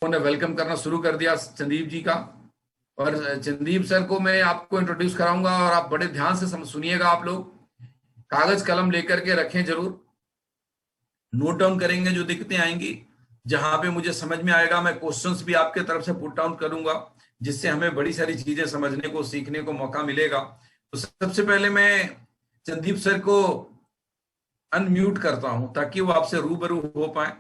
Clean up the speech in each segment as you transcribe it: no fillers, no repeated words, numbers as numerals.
ने वेलकम करना शुरू कर दिया चंदीप जी का। और चंदीप सर को मैं आपको इंट्रोड्यूस कराऊंगा और आप बड़े ध्यान से सुनिएगा। आप लोग कागज कलम लेकर के रखें, जरूर नोट डाउन करेंगे जो दिक्कतें आएंगी। जहां पे मुझे समझ में आएगा मैं क्वेश्चंस भी आपके तरफ से पुट डाउन करूंगा, जिससे हमें बड़ी सारी चीजें समझने को सीखने को मौका मिलेगा। तो सबसे पहले मैं चंदीप सर को अनम्यूट करता हूं ताकि वो आपसे रूबरू हो पाए।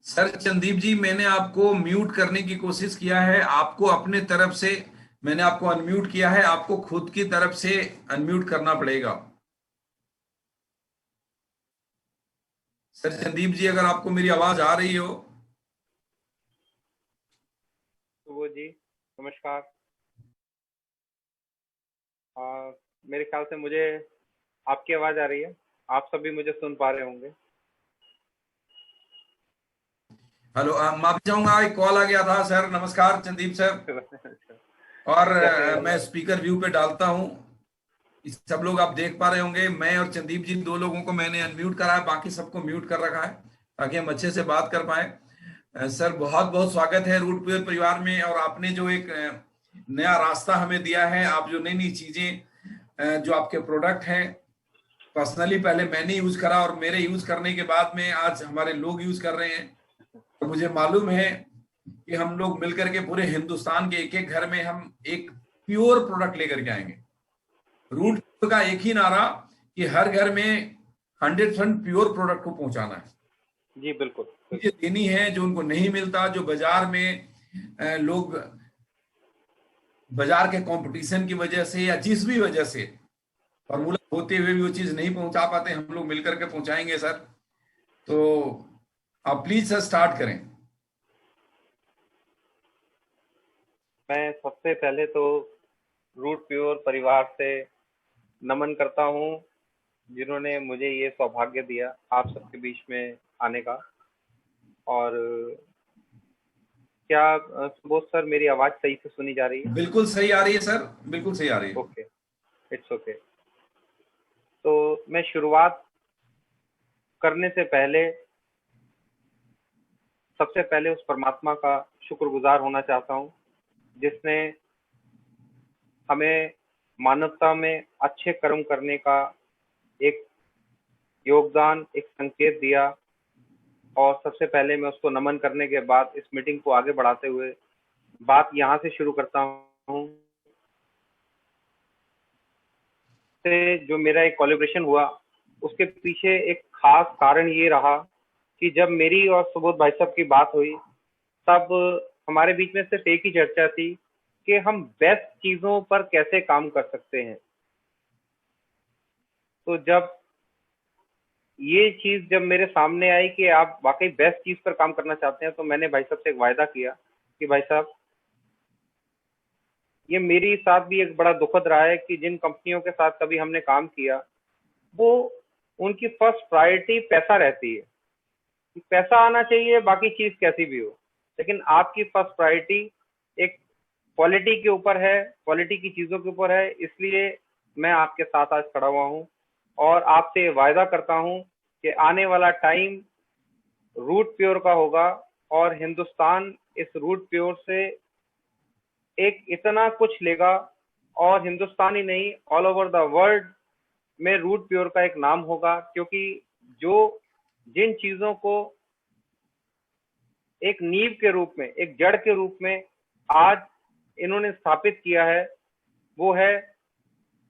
सर चंदीप जी, मैंने आपको म्यूट करने की कोशिश किया है, आपको अपने तरफ से मैंने आपको अनम्यूट किया है, आपको खुद की तरफ से अनम्यूट करना पड़ेगा। सर चंदीप जी, अगर आपको मेरी आवाज आ रही हो। सुबोध जी, नमस्कार। मेरे ख्याल से मुझे आपकी आवाज़ आ रही है। आप सभी मुझे सुन पा रहे होंगे। हेलो, माफी चाहूंगा, एक कॉल आ गया था। सर नमस्कार चंदीप सर। और कैसे हैं? मैं स्पीकर व्यू पे डालता हूं, सब लोग आप देख पा रहे होंगे। मैं और चंदीप जी दो लोगों को मैंने अनम्यूट करा है, बाकी सबको म्यूट कर रखा है ताकि हम अच्छे से बात कर पाए। सर बहुत बहुत स्वागत है रूट प्योर परिवार में। और आपने जो एक नया रास्ता हमें दिया है, आप जो नई नई चीजें जो आपके प्रोडक्ट हैं, पर्सनली पहले मैंने यूज करा और मेरे यूज करने के बाद में आज हमारे लोग यूज कर रहे हैं। तो मुझे मालूम है कि हम लोग मिलकर के पूरे हिंदुस्तान के एक एक घर में हम एक प्योर प्रोडक्ट लेकर के आएंगे। जी, रूट का एक ही नारा कि हर घर में 100% प्योर प्रोडक्ट को पहुंचाना है, जी, बिल्कुल, चीजें बिल्कुल। देनी है जो उनको नहीं मिलता, जो बाजार में लोग बाजार के कंपटीशन की वजह से या जिस भी वजह से फॉर्मूला होते हुए भी वो चीज नहीं पहुंचा पाते, हम लोग मिलकर के पहुंचाएंगे सर। तो आप प्लीज सर स्टार्ट करें। मैं सबसे पहले तो रूट प्योर परिवार से नमन करता हूँ, जिन्होंने मुझे ये सौभाग्य दिया आप सबके बीच में आने का। और क्या सुबोध सर, मेरी आवाज़ सही से सुनी जा रही है? बिल्कुल सही आ रही है सर, बिल्कुल सही आ रही है। Okay, it's okay. तो मैं शुरुआत करने से पहले सबसे पहले उस परमात्मा का शुक्रगुजार होना चाहता हूँ, जिसने हमें मानवता में अच्छे कर्म करने का एक योगदान, एक संकेत दिया। और सबसे पहले मैं उसको नमन करने के बाद इस मीटिंग को आगे बढ़ाते हुए बात यहाँ से शुरू करता हूँ। से जो मेरा एक कोलैबोरेशन हुआ, उसके पीछे एक खास कारण ये रहा कि जब मेरी और सुबोध भाई साहब की बात हुई, तब हमारे बीच में सिर्फ एक ही चर्चा थी कि हम बेस्ट चीजों पर कैसे काम कर सकते हैं। तो जब ये चीज जब मेरे सामने आई कि आप वाकई बेस्ट चीज पर काम करना चाहते हैं, तो मैंने भाई साहब से एक वायदा किया कि भाई साहब, ये मेरे साथ भी एक बड़ा दुखद रहा है कि जिन कंपनियों के साथ कभी हमने काम किया, वो उनकी फर्स्ट प्रायोरिटी पैसा रहती है कि पैसा आना चाहिए, बाकी चीज कैसी भी हो। लेकिन आपकी फर्स्ट प्रायोरिटी एक क्वालिटी के ऊपर है, क्वालिटी की चीजों के ऊपर है। इसलिए मैं आपके साथ आज खड़ा हुआ हूँ और आपसे वायदा करता हूँ कि आने वाला टाइम रूट प्योर का होगा और हिंदुस्तान इस रूट प्योर से एक इतना कुछ लेगा। और हिंदुस्तान ही नहीं, ऑल ओवर द वर्ल्ड में रूट प्योर का एक नाम होगा, क्योंकि जो जिन चीजों को एक नींव के रूप में, एक जड़ के रूप में आज इन्होंने स्थापित किया है, वो है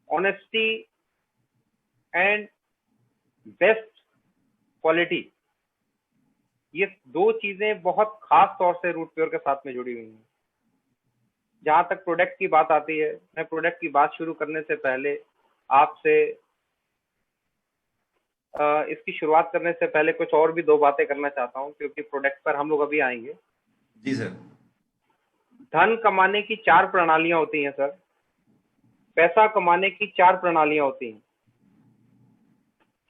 ऑनेस्टी एंड बेस्ट क्वालिटी। ये दो चीजें बहुत खास तौर से रूट प्योर के साथ में जुड़ी हुई हैं। जहां तक प्रोडक्ट की बात आती है, मैं प्रोडक्ट की बात शुरू करने से पहले आपसे इसकी शुरुआत करने से पहले कुछ और भी दो बातें करना चाहता हूं, क्योंकि प्रोडक्ट पर हम लोग अभी आएंगे। जी सर। धन कमाने की चार प्रणालियां होती हैं सर। पैसा कमाने की चार प्रणालियां होती हैं।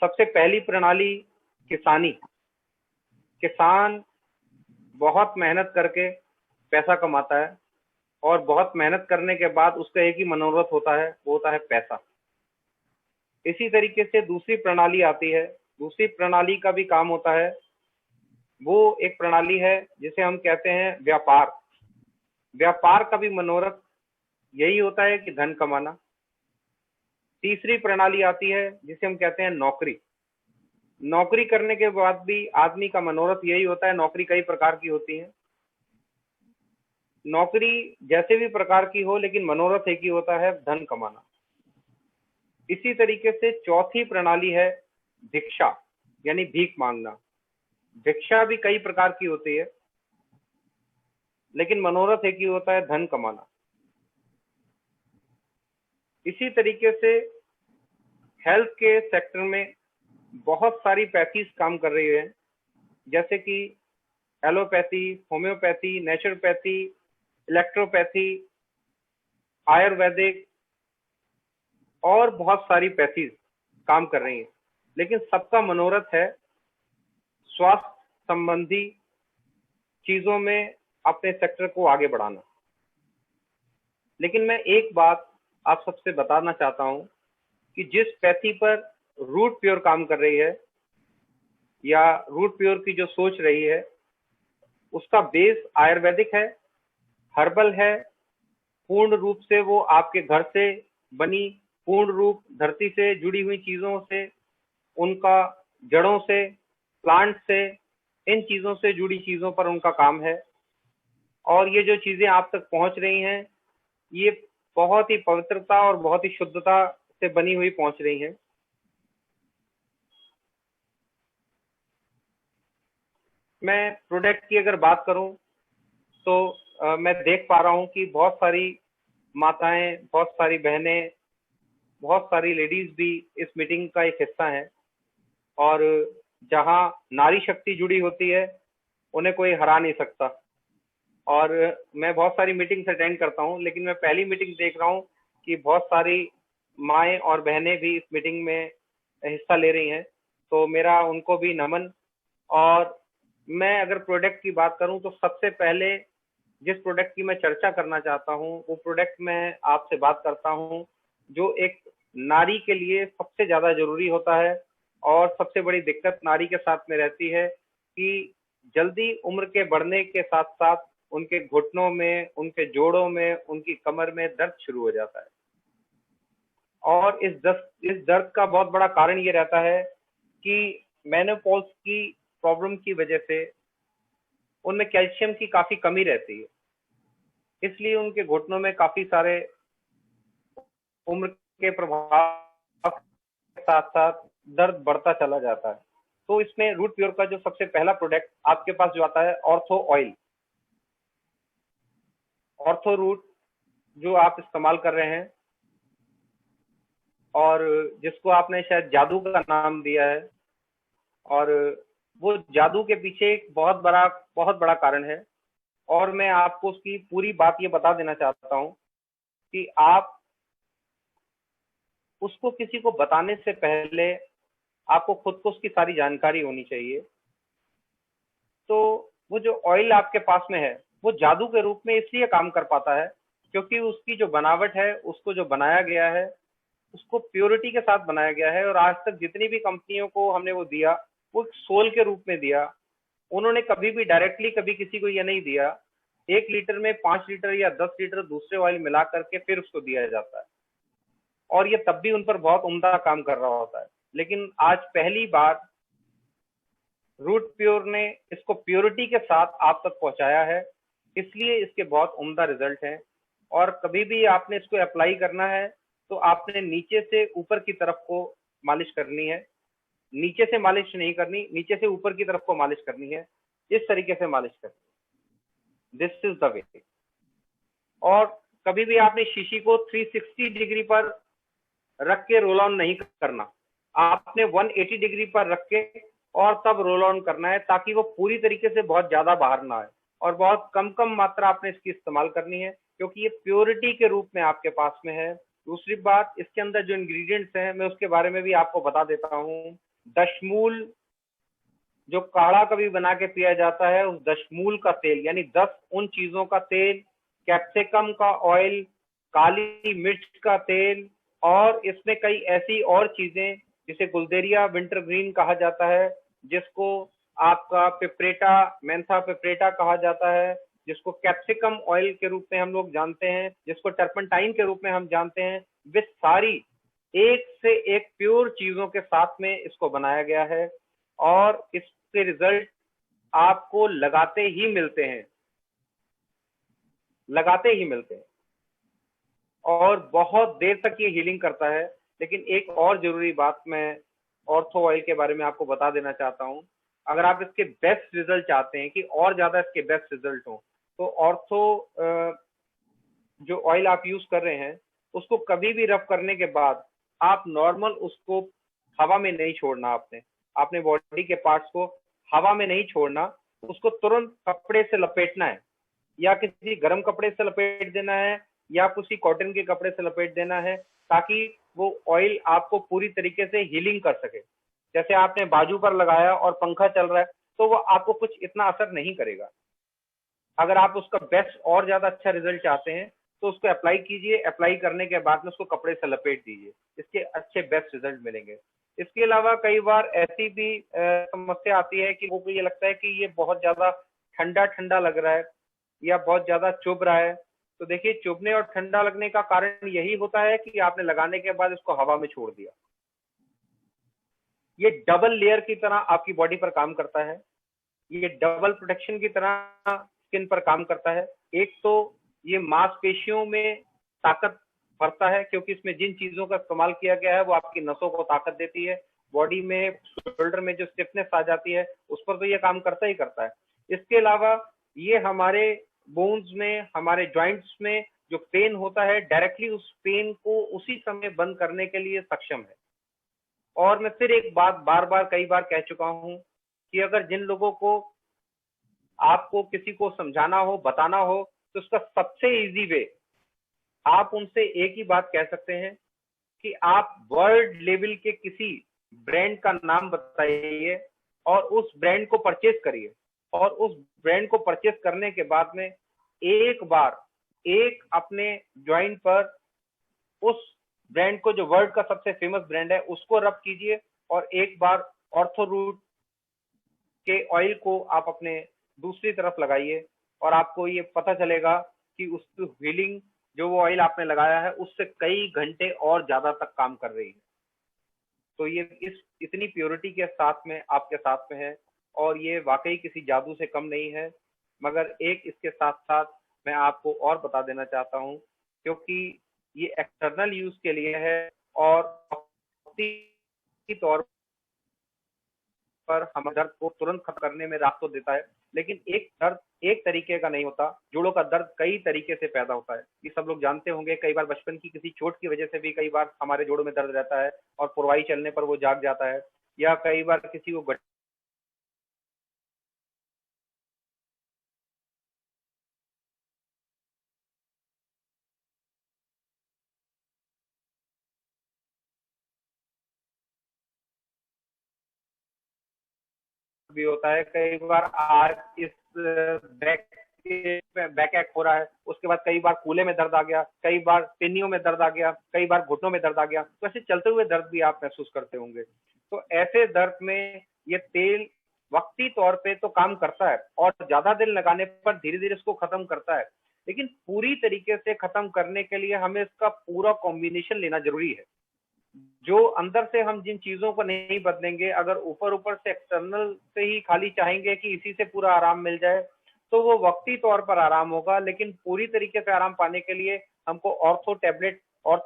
सबसे पहली प्रणाली किसानी। किसान बहुत मेहनत करके पैसा कमाता है और बहुत मेहनत करने के बाद उसका एक ही मनोरथ होता है, वो होता है पैसा। इसी तरीके से दूसरी प्रणाली आती है। दूसरी प्रणाली का भी काम होता है, वो एक प्रणाली है जिसे हम कहते हैं व्यापार। व्यापार का भी मनोरथ यही होता है कि धन कमाना। तीसरी प्रणाली आती है जिसे हम कहते हैं नौकरी। नौकरी करने के बाद भी आदमी का मनोरथ यही होता है। नौकरी कई प्रकार की होती है, नौकरी जैसे भी प्रकार की हो, लेकिन मनोरथ एक ही होता है, धन कमाना। इसी तरीके से चौथी प्रणाली है भिक्षा, यानी भीख मांगना। भिक्षा भी कई प्रकार की होती है, लेकिन मनोरथ एक ही होता है, धन कमाना। इसी तरीके से हेल्थ के सेक्टर में बहुत सारी पैथीज काम कर रही है, जैसे कि allopathy, homeopathy, naturopathy, electropathy, Ayurvedic और बहुत सारी पैथीज काम कर रही हैं। लेकिन सबका मनोरथ है स्वास्थ्य संबंधी चीजों में अपने सेक्टर को आगे बढ़ाना। लेकिन मैं एक बात आप सबसे बताना चाहता हूं कि जिस पैथी पर रूट प्योर काम कर रही है या रूट प्योर की जो सोच रही है, उसका बेस आयुर्वेदिक है, हर्बल है, पूर्ण रूप से वो आपके घर से बनी, पूर्ण रूप धरती से जुड़ी हुई चीजों से, उनका जड़ों से, प्लांट से, इन चीजों से जुड़ी चीजों पर उनका काम है। और ये जो चीजें आप तक पहुंच रही हैं, ये बहुत ही पवित्रता और बहुत ही शुद्धता से बनी हुई पहुंच रही हैं। मैं प्रोडक्ट की अगर बात करूं तो मैं देख पा रहा हूं कि बहुत सारी माताएं, बहुत सारी बहनें, बहुत सारी लेडीज भी इस मीटिंग का एक हिस्सा हैं। और जहां नारी शक्ति जुड़ी होती है, उन्हें कोई हरा नहीं सकता। और मैं बहुत सारी मीटिंग्स अटेंड करता हूं, लेकिन मैं पहली मीटिंग देख रहा हूं कि बहुत सारी माएँ और बहनें भी इस मीटिंग में हिस्सा ले रही हैं, तो मेरा उनको भी नमन। और मैं अगर प्रोडक्ट की बात करूं तो सबसे पहले जिस प्रोडक्ट की मैं चर्चा करना चाहता हूं, वो प्रोडक्ट मैं आपसे बात करता हूं जो एक नारी के लिए सबसे ज्यादा जरूरी होता है। और सबसे बड़ी दिक्कत नारी के साथ में रहती है कि जल्दी उम्र के बढ़ने के साथ साथ उनके घुटनों में, उनके जोड़ों में, उनकी कमर में दर्द शुरू हो जाता है। और इस दर्द का बहुत बड़ा कारण ये रहता है कि मेनोपॉज की प्रॉब्लम की वजह से उनमें कैल्शियम की काफी कमी रहती है, इसलिए उनके घुटनों में काफी सारे उम्र के प्रभाव के साथ साथ दर्द बढ़ता चला जाता है। तो इसमें रूट प्योर का जो सबसे पहला प्रोडक्ट आपके पास जो आता है, ऑर्थो ऑयल, ऑर्थो रूट, जो आप इस्तेमाल कर रहे हैं और जिसको आपने शायद जादू का नाम दिया है। और वो जादू के पीछे एक बहुत बड़ा कारण है। और मैं आपको उसकी पूरी बात ये बता देना चाहता हूँ कि आप उसको किसी को बताने से पहले आपको खुद को उसकी सारी जानकारी होनी चाहिए। तो वो जो ऑयल आपके पास में है, वो जादू के रूप में इसलिए काम कर पाता है क्योंकि उसकी जो बनावट है, उसको जो बनाया गया है, उसको प्योरिटी के साथ बनाया गया है। और आज तक जितनी भी कंपनियों को हमने वो दिया, वो एक सोल के रूप में दिया। उन्होंने कभी भी डायरेक्टली कभी किसी को ये नहीं दिया। 1 लीटर में 5 लीटर या 10 लीटर दूसरे ऑयल मिला करके फिर उसको दिया जाता है, और ये तब भी उन पर बहुत उम्दा काम कर रहा होता है। लेकिन आज पहली बार रूट प्योर ने इसको प्योरिटी के साथ आप तक पहुंचाया है, इसलिए इसके बहुत उम्दा रिजल्ट हैं। और कभी भी आपने इसको अप्लाई करना है तो आपने नीचे से ऊपर की तरफ को मालिश करनी है। नीचे से मालिश नहीं करनी, नीचे से ऊपर की तरफ को मालिश करनी है। इस तरीके से मालिश करनी, दिस इज द वे। और कभी भी आपने शीशी को 360 डिग्री पर रख के रोल ऑन नहीं करना, आपने 180 डिग्री पर रख के और तब रोल ऑन करना है, ताकि वो पूरी तरीके से बहुत ज्यादा बाहर ना आए। और बहुत कम कम मात्रा आपने इसकी इस्तेमाल करनी है, क्योंकि ये प्योरिटी के रूप में आपके पास में है। दूसरी बात, इसके अंदर जो इंग्रेडिएंट्स हैं, मैं उसके बारे में भी आपको बता देता हूँ। दशमूल जो काढ़ा कभी बना के पिया जाता है, उस दशमूल का तेल यानी 10 उन चीजों का तेल, कैप्सिकम का ऑयल, काली मिर्च का तेल, और इसमें कई ऐसी और चीजें जिसे गुलदेरिया विंटर ग्रीन कहा जाता है, जिसको आपका पिपरेटा, मेंथा पिपरेटा कहा जाता है, जिसको कैप्सिकम ऑयल के रूप में हम लोग जानते हैं, जिसको टर्पंटाइन के रूप में हम जानते हैं। वे सारी एक से एक प्योर चीजों के साथ में इसको बनाया गया है, और इसके रिजल्ट आपको लगाते ही मिलते हैं, लगाते ही मिलते हैं, और बहुत देर तक ये हीलिंग करता है। लेकिन एक और जरूरी बात मैं ऑर्थो ऑयल के बारे में आपको बता देना चाहता हूं। अगर आप इसके बेस्ट रिजल्ट चाहते हैं कि और ज्यादा इसके बेस्ट रिजल्ट हो, तो ऑर्थो जो ऑयल आप यूज कर रहे हैं, उसको कभी भी रब करने के बाद आप नॉर्मल उसको हवा में नहीं छोड़ना। आपने अपने बॉडी के पार्ट्स को हवा में नहीं छोड़ना, उसको तुरंत कपड़े से लपेटना है, या किसी गर्म कपड़े से लपेट देना है, या किसी कॉटन के कपड़े से लपेट देना है, ताकि वो ऑयल आपको पूरी तरीके से हीलिंग कर सके। जैसे आपने बाजू पर लगाया और पंखा चल रहा है, तो वो आपको कुछ इतना असर नहीं करेगा। अगर आप उसका बेस्ट और ज्यादा अच्छा रिजल्ट चाहते हैं, तो उसको अप्लाई कीजिए, अप्लाई करने के बाद में उसको कपड़े से लपेट दीजिए, इसके अच्छे बेस्ट रिजल्ट मिलेंगे। इसके अलावा कई बार ऐसी भी समस्या आती है कि वो को ये लगता है कि ये बहुत ज्यादा ठंडा ठंडा लग रहा है, या बहुत ज्यादा चुभ रहा है। तो देखिए, चुभने और ठंडा लगने का कारण यही होता है कि आपने लगाने के बाद इसको हवा में छोड़ दिया। ये डबल लेयर की तरह आपकी बॉडी पर काम करता है, ये डबल प्रोटेक्शन की तरह स्किन पर काम करता है। एक तो ये मांसपेशियों में ताकत भरता है, क्योंकि इसमें जिन चीजों का इस्तेमाल किया गया है वो आपकी नसों को ताकत देती है। बॉडी में शोल्डर में जो स्टिफनेस आ जाती है, उस पर तो ये काम करता ही करता है। इसके अलावा ये हमारे बोन्स में, हमारे जॉइंट्स में जो पेन होता है, डायरेक्टली उस पेन को उसी समय बंद करने के लिए सक्षम है। और मैं फिर एक बात बार बार कई बार कह चुका हूं कि अगर जिन लोगों को आपको किसी को समझाना हो, बताना हो, तो उसका सबसे इजी वे, आप उनसे एक ही बात कह सकते हैं कि आप वर्ल्ड लेवल के किसी ब्रांड का नाम बताइए और उस ब्रांड को परचेज करिए, और उस ब्रांड को परचेज करने के बाद में एक बार एक अपने ज्वाइंट पर उस ब्रांड को, जो वर्ल्ड का सबसे फेमस ब्रांड है, उसको रब कीजिए, और एक बार ऑर्थो रूट के ऑयल को आप अपने दूसरी तरफ लगाइए, और आपको ये पता चलेगा कि उसकी हीलिंग, जो वो ऑयल आपने लगाया है, उससे कई घंटे और ज्यादा तक काम कर रही है। तो ये इस इतनी प्योरिटी के साथ में आपके साथ में है, और ये वाकई किसी जादू से कम नहीं है। मगर एक इसके साथ साथ मैं आपको और बता देना चाहता हूँ, क्योंकि ये एक्सटर्नल यूज के लिए है और तौर पर हम दर्द को तुरंत खत्म करने में राहत तो देता है, लेकिन एक दर्द एक तरीके का नहीं होता। जोड़ों का दर्द कई तरीके से पैदा होता है, ये सब लोग जानते होंगे। कई बार बचपन की किसी चोट की वजह से भी कई बार हमारे जोड़ों में दर्द रहता है, और पुरवाई चलने पर वो जाग जाता है, या कई बार किसी को भी होता है। कई बार आज इस बैक बैक एक हो रहा है, उसके बाद कई बार कूल्हे में दर्द आ गया, कई बार पिन्नियों में दर्द आ गया, कई बार घुटनों में दर्द आ गया। तो ऐसे चलते हुए दर्द भी आप महसूस करते होंगे। तो ऐसे दर्द में ये तेल वक्ती तौर पे तो काम करता है, और ज्यादा दिन लगाने पर धीरे धीरे इसको खत्म करता है, लेकिन पूरी तरीके से खत्म करने के लिए हमें इसका पूरा कॉम्बिनेशन लेना जरूरी है। जो अंदर से हम जिन चीजों को नहीं बदलेंगे, अगर ऊपर ऊपर से एक्सटर्नल से ही खाली चाहेंगे कि इसी से पूरा आराम मिल जाए, तो वो वक्ती तौर पर आराम होगा, लेकिन पूरी तरीके से आराम पाने के लिए हमको ऑर्थो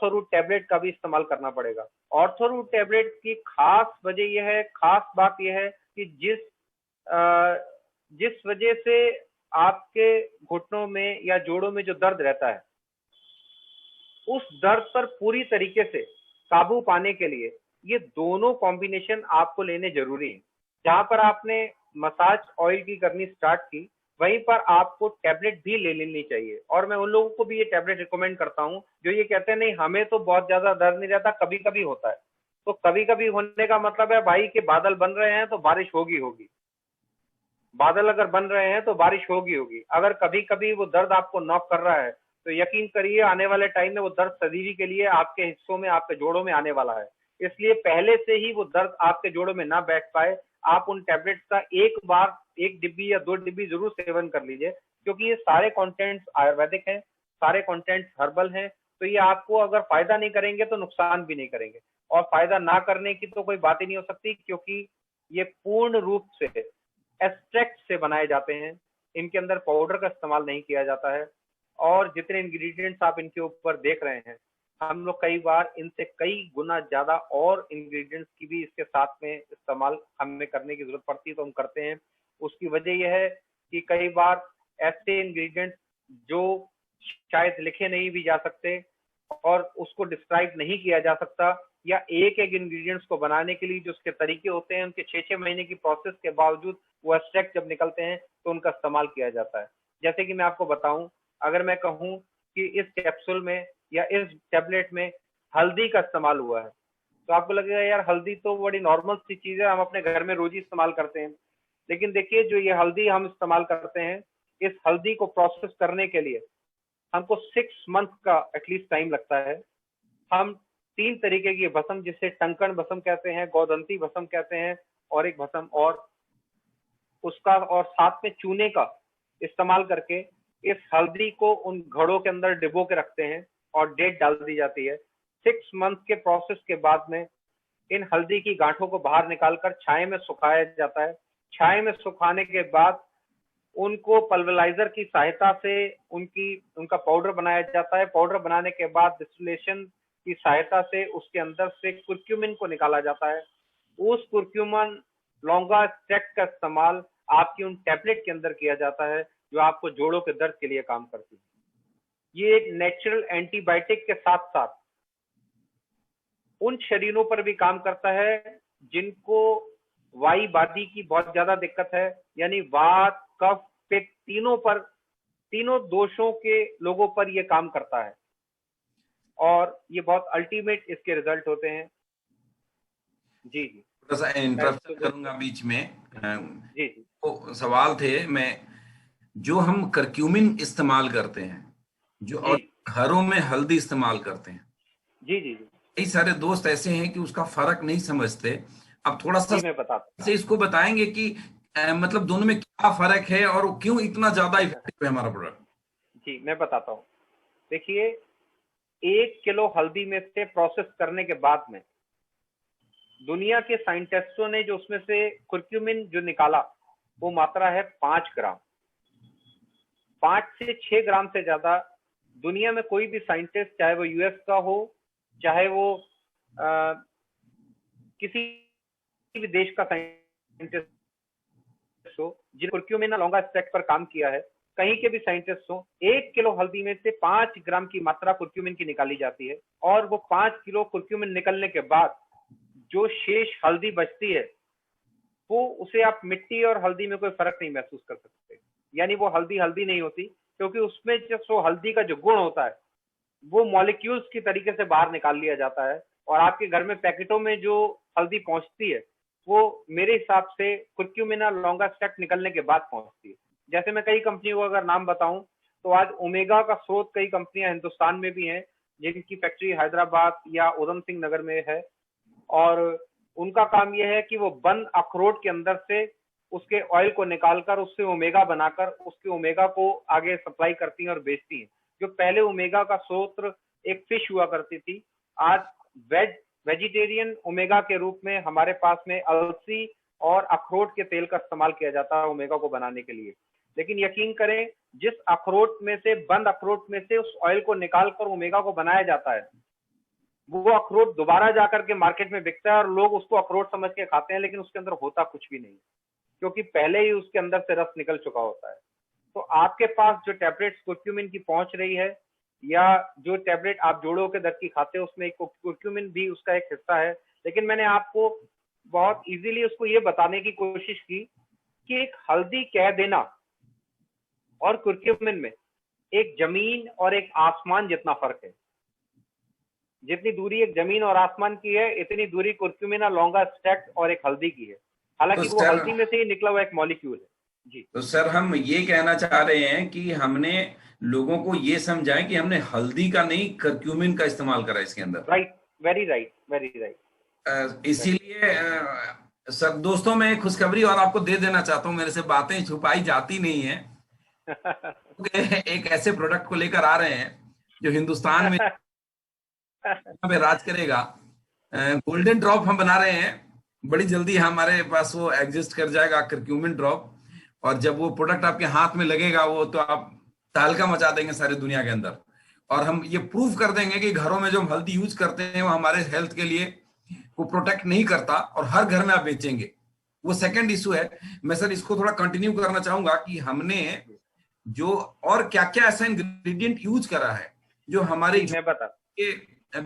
रूट टैबलेट का भी इस्तेमाल करना पड़ेगा। ऑर्थो रूट टैबलेट की खास वजह यह है, खास बात यह है कि जिस वजह से आपके घुटनों में या जोड़ों में जो दर्द रहता है, उस दर्द पर पूरी तरीके से काबू पाने के लिए ये दोनों कॉम्बिनेशन आपको लेने जरूरी है। जहां पर आपने मसाज ऑयल की करनी स्टार्ट की, वहीं पर आपको टैबलेट भी ले लेनी चाहिए। और मैं उन लोगों को भी ये टैबलेट रिकमेंड करता हूं जो ये कहते हैं नहीं हमें तो बहुत ज्यादा दर्द नहीं रहता, कभी कभी होता है। तो कभी कभी होने का मतलब है भाई कि बादल बन रहे हैं तो बारिश होगी होगी। बादल अगर बन रहे हैं तो बारिश होगी होगी। अगर कभी कभी वो दर्द आपको नॉक कर रहा है तो यकीन करिए आने वाले टाइम में वो दर्द सदी के लिए आपके हिस्सों में, आपके जोड़ों में आने वाला है। इसलिए पहले से ही वो दर्द आपके जोड़ों में ना बैठ पाए, आप उन टैबलेट्स का एक बार 1 डिब्बी या 2 डिब्बी जरूर सेवन कर लीजिए, क्योंकि ये सारे कंटेंट्स आयुर्वेदिक हैं, सारे कंटेंट्स हर्बल हैं। तो ये आपको अगर फायदा नहीं करेंगे तो नुकसान भी नहीं करेंगे, और फायदा ना करने की तो कोई बात ही नहीं हो सकती, क्योंकि ये पूर्ण रूप से एक्सट्रैक्ट से बनाए जाते हैं। इनके अंदर पाउडर का इस्तेमाल नहीं किया जाता है, और जितने इंग्रेडिएंट्स आप इनके ऊपर देख रहे हैं, हम लोग कई बार इनसे कई गुना ज्यादा और इंग्रेडिएंट्स की भी इसके साथ में इस्तेमाल हमें करने की जरूरत पड़ती है, तो हम करते हैं। उसकी वजह यह है कि कई बार ऐसे इंग्रेडिएंट्स जो शायद लिखे नहीं भी जा सकते और उसको डिस्क्राइब नहीं किया जा सकता, या एक एक इंग्रेडिएंट्स को बनाने के लिए जो उसके तरीके होते हैं, उनके 6-6 महीने की प्रोसेस के बावजूद वो एक्सट्रैक्ट जब निकलते हैं तो उनका इस्तेमाल किया जाता है। जैसे कि मैं आपको बताऊं, अगर मैं कहूं कि इस कैप्सूल में या इस टैबलेट में हल्दी का इस्तेमाल हुआ है, तो आपको लगेगा यार हल्दी तो बड़ी नॉर्मल सी चीज है, हम अपने घर में रोज ही इस्तेमाल करते हैं। लेकिन देखिए, जो ये हल्दी हम इस्तेमाल करते हैं, इस हल्दी को प्रोसेस करने के लिए हमको 6 मंथ का एटलीस्ट टाइम लगता है। हम 3 तरीके की भस्म, जिसे टंकण भस्म कहते हैं, गौदंती भस्म कहते हैं, और एक भस्म और उसका, और साथ में चूने का इस्तेमाल करके इस हल्दी को उन घड़ों के अंदर डिबो के रखते हैं और डेट डाल दी जाती है। 6 मंथ के प्रोसेस के बाद में इन हल्दी की गांठों को बाहर निकालकर छाए में सुखाया जाता है। छाए में सुखाने के बाद उनको पल्वराइजर की सहायता से उनका पाउडर बनाया जाता है। पाउडर बनाने के बाद डिस्टिलेशन की सहायता से उसके अंदर से कुर्क्यूमिन को निकाला जाता है। उस कुर्क्यूमिन लौंगा एक्सट्रैक्ट का इस्तेमाल आपकी उन टैबलेट के अंदर किया जाता है, जो आपको जोड़ों के दर्द के लिए काम करती है। ये एक नेचुरल एंटीबायोटिक के साथ साथ उन शरीरों पर भी काम करता है जिनको वाई बादी की बहुत ज्यादा दिक्कत है, यानी वात, कफ, पित्त, तीनों दोषों के लोगों पर ये काम करता है, और ये बहुत अल्टीमेट इसके रिजल्ट होते हैं। जी जी, थोड़ा सा इंटरप्शन करूंगा बीच में। जी जी तो सवाल थे, मैं जो हम करक्यूमिन इस्तेमाल करते हैं, जो जी और घरों में हल्दी इस्तेमाल करते हैं, जी जी जी कई सारे दोस्त ऐसे हैं कि उसका फर्क नहीं समझते। अब थोड़ा सा जी मैं बताता से इसको बताएंगे कि मतलब दोनों में क्या फर्क है और वो क्यों इतना ज्यादा इफेक्टिव है हमारा प्रोडक्ट। जी मैं बताता हूँ। देखिए, 1 किलो हल्दी में से प्रोसेस करने के बाद में दुनिया के साइंटिस्टों ने जो उसमें से कुर्क्यूमिन जो निकाला, वो मात्रा है 5 ग्राम। 5 से 6 ग्राम से ज्यादा दुनिया में कोई भी साइंटिस्ट, चाहे वो यूएस का हो, चाहे वो किसी भी देश का साइंटिस्ट हो, जिन कुर्क्यूमिन लौंगा एक्सट्रैक्ट पर काम किया है, कहीं के भी साइंटिस्ट हो, 1 किलो हल्दी में से 5 ग्राम की मात्रा कुर्क्यूमिन की निकाली जाती है, और वो 5 किलो कुर्क्यूमिन निकलने के बाद जो शेष हल्दी बचती है, वो उसे आप मिट्टी और हल्दी में कोई फर्क नहीं महसूस कर सकते। यानी वो हल्दी हल्दी नहीं होती, क्योंकि उसमें जो हल्दी का जो गुण होता है वो मॉलिक्यूल्स की तरीके से बाहर निकाल लिया जाता है, और आपके घर में पैकेटों में जो हल्दी पहुंचती है वो मेरे हिसाब से कुर्क्यूमिना लौंगा एक्सट्रैक्ट निकलने के बाद पहुंचती है। जैसे मैं कई कंपनियों का अगर नाम बताऊं, तो आज ओमेगा का स्रोत कई कंपनियां हिंदुस्तान में भी हैं, जिनकी फैक्ट्री हैदराबाद या उधम सिंह नगर में है, और उनका काम यह है कि वो बंद अखरोट के अंदर से उसके ऑयल को निकालकर उससे ओमेगा बनाकर उसके ओमेगा को आगे सप्लाई करती हैं और बेचती हैं। जो पहले ओमेगा का स्रोत एक फिश हुआ करती थी, आज वेजिटेरियन ओमेगा के रूप में हमारे पास में अलसी और अखरोट के तेल का इस्तेमाल किया जाता है ओमेगा को बनाने के लिए। लेकिन यकीन करें, जिस अखरोट में से, बंद अखरोट में से उस ऑयल को निकालकर ओमेगा को बनाया जाता है, वो अखरोट दोबारा जाकर के मार्केट में बिकता है और लोग उसको अखरोट समझ के खाते हैं, लेकिन उसके अंदर होता कुछ भी नहीं, क्योंकि पहले ही उसके अंदर से रस निकल चुका होता है। तो आपके पास जो टैबलेट कुर्क्यूमिन की पहुंच रही है, या जो टैबलेट आप जोड़ों के दर्द की खाते हैं, उसमें कुर्क्यूमिन भी उसका एक हिस्सा है। लेकिन मैंने आपको बहुत इजीली उसको ये बताने की कोशिश की कि एक हल्दी कह देना और कुर्क्यूमिन में एक जमीन और एक आसमान जितना फर्क है। जितनी दूरी एक जमीन और आसमान की है, इतनी दूरी कुर्क्यूमिना लौंगा एक्सट्रैक्ट और एक हल्दी की है। हालांकि तो वो सर हल्दी में से ही निकला हुआ एक मॉलिक्यूल है। जी तो सर हम ये कहना चाह रहे हैं कि हमने लोगों को ये समझाएं कि हमने हल्दी का नहीं करक्यूमिन का इस्तेमाल करा इसके अंदर। Right, very right, very right. इसीलिए सर दोस्तों मैं एक खुशखबरी और आपको दे देना चाहता हूँ, मेरे से बातें छुपाई जाती नहीं है। एक ऐसे प्रोडक्ट को लेकर आ रहे हैं जो हिंदुस्तान में पे राज करेगा। गोल्डन ड्रॉप हम बना रहे हैं, बड़ी जल्दी हमारे पास वो एग्जिस्ट कर जाएगा करक्यूमिन ड्रॉप। और जब वो प्रोडक्ट आपके हाथ में लगेगा वो तो आप तहलका मचा देंगे सारी दुनिया के अंदर। और हम ये प्रूव कर देंगे कि घरों में जो हम हल्दी यूज करते हैं वो हमारे हेल्थ के लिए वो प्रोटेक्ट नहीं करता, और हर घर में आप बेचेंगे। वो सेकंड इशू है। मैं सर इसको थोड़ा कंटिन्यू करना चाहूंगा कि हमने जो और क्या क्या ऐसा इंग्रेडिएंट यूज करा है जो हमारे जी मैं बता।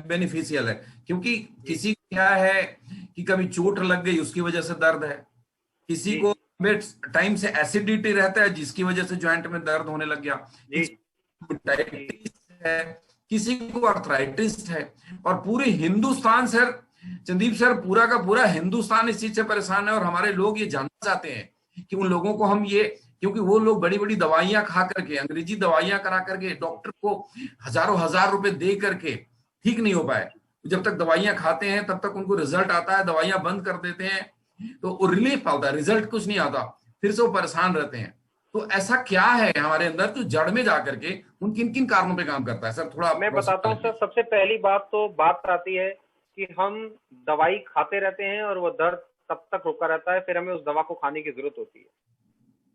बेनिफिशियल है। क्योंकि जी किसी को क्या है कि कभी चोट लग गई उसकी वजह से दर्द है, किसी जी को टाइम से एसिडिटी रहता है जिसकी वजह से जॉइंट में दर्द होने लग गया, जी किसी को जी डायबिटीज है, किसी को अर्थराइटिस है। और पूरे हिंदुस्तान सर, संदीप सर, पूरा का पूरा हिंदुस्तान इस चीज से परेशान है। और हमारे लोग ये जानना चाहते हैं कि उन लोगों को हम ये, क्योंकि वो लोग बड़ी बड़ी दवाइयां खा करके, अंग्रेजी दवाइयां करा करके, डॉक्टर को हजारों हजार रुपए दे करके ठीक नहीं हो पाए। जब तक दवाइयां खाते हैं तब तक उनको रिजल्ट आता है, दवाइयां बंद कर देते हैं तो वो रिलीफ आता है, रिजल्ट कुछ नहीं आता, फिर से वो परेशान रहते हैं। तो ऐसा क्या है हमारे अंदर जो जड़ में जाकर के उन किन किन कारणों पे काम करता है सर, थोड़ा मैं बताता हूँ सर। सबसे पहली बात तो बात आती है कि हम दवाई खाते रहते हैं और वो दर्द तब तक रुका रहता है, फिर हमें उस दवा को खाने की जरूरत होती है।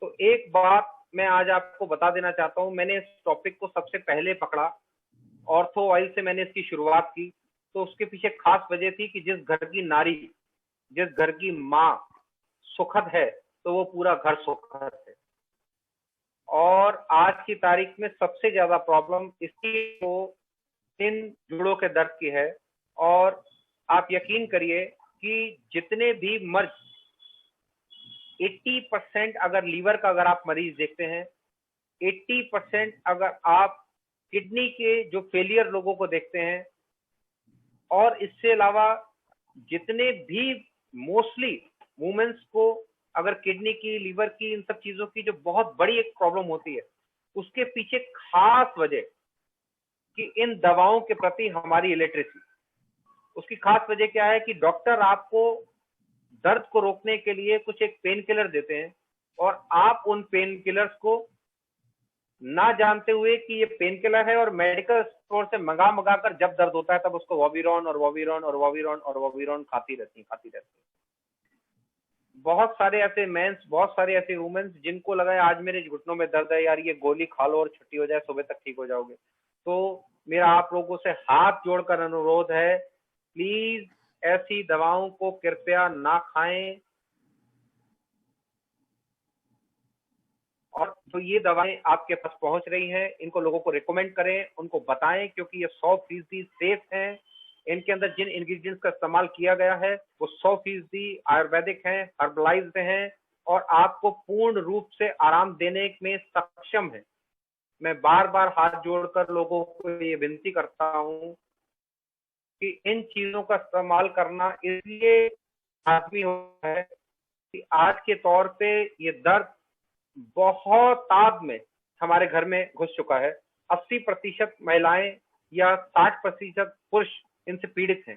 तो एक बात मैं आज आपको बता देना चाहता हूँ। मैंने इस टॉपिक को सबसे पहले पकड़ा, ऑर्थो ऑयल से मैंने इसकी शुरुआत की। तो उसके पीछे खास वजह थी कि जिस घर की नारी, जिस घर की माँ सुखद है तो वो पूरा घर सुखद है। और आज की तारीख में सबसे ज्यादा प्रॉब्लम इसकी को इन जोड़ों के दर्द की है। और आप यकीन करिए कि जितने भी मर्ज 80% अगर लीवर का अगर आप मरीज देखते हैं, 80% अगर आप किडनी के जो फेलियर लोगों को देखते हैं, और इससे अलावा जितने भी मोस्टली वुमेन्स को अगर किडनी की, लीवर की, इन सब चीजों की जो बहुत बड़ी एक प्रॉब्लम होती है, उसके पीछे खास वजह कि इन दवाओं के प्रति हमारी इलिटरेसी। उसकी खास वजह क्या है कि डॉक्टर आपको दर्द को रोकने के लिए कुछ एक पेन किलर देते हैं, और आप उन पेन किलर्स को ना जानते हुए कि ये पेन किलर है, और मेडिकल स्टोर से मंगा मंगा कर जब दर्द होता है तब उसको वॉविरॉन और वॉविरॉन और वॉविरॉन और वॉविरॉन खाती रहती है, खाती रहती है। बहुत सारे ऐसे मेंस, बहुत सारे ऐसे वुमेन्स जिनको लगा है आज मेरे घुटनों में दर्द है यार, ये गोली खा लो और छुट्टी हो जाए, सुबह तक ठीक हो जाओगे। तो मेरा आप लोगों से हाथ जोड़कर अनुरोध है, प्लीज ऐसी दवाओं को कृपया ना खाएं। और जो ये दवाएं आपके पास पहुंच रही हैं, इनको लोगों को रिकमेंड करें, उनको बताएं, क्योंकि ये 100% सेफ हैं। इनके अंदर जिन इंग्रेडिएंट्स का इस्तेमाल किया गया है वो 100% आयुर्वेदिक हैं, हर्बलाइज्ड हैं, और आपको पूर्ण रूप से आराम देने में सक्षम है। मैं बार बार हाथ जोड़कर लोगों को ये विनती करता हूँ कि इन चीजों का इस्तेमाल करना इसलिए लाजमी होता है कि आज के तौर पे ये दर्द बहुत ताब में हमारे घर में घुस चुका है। 80% महिलाएं या 60% पुरुष इनसे पीड़ित हैं।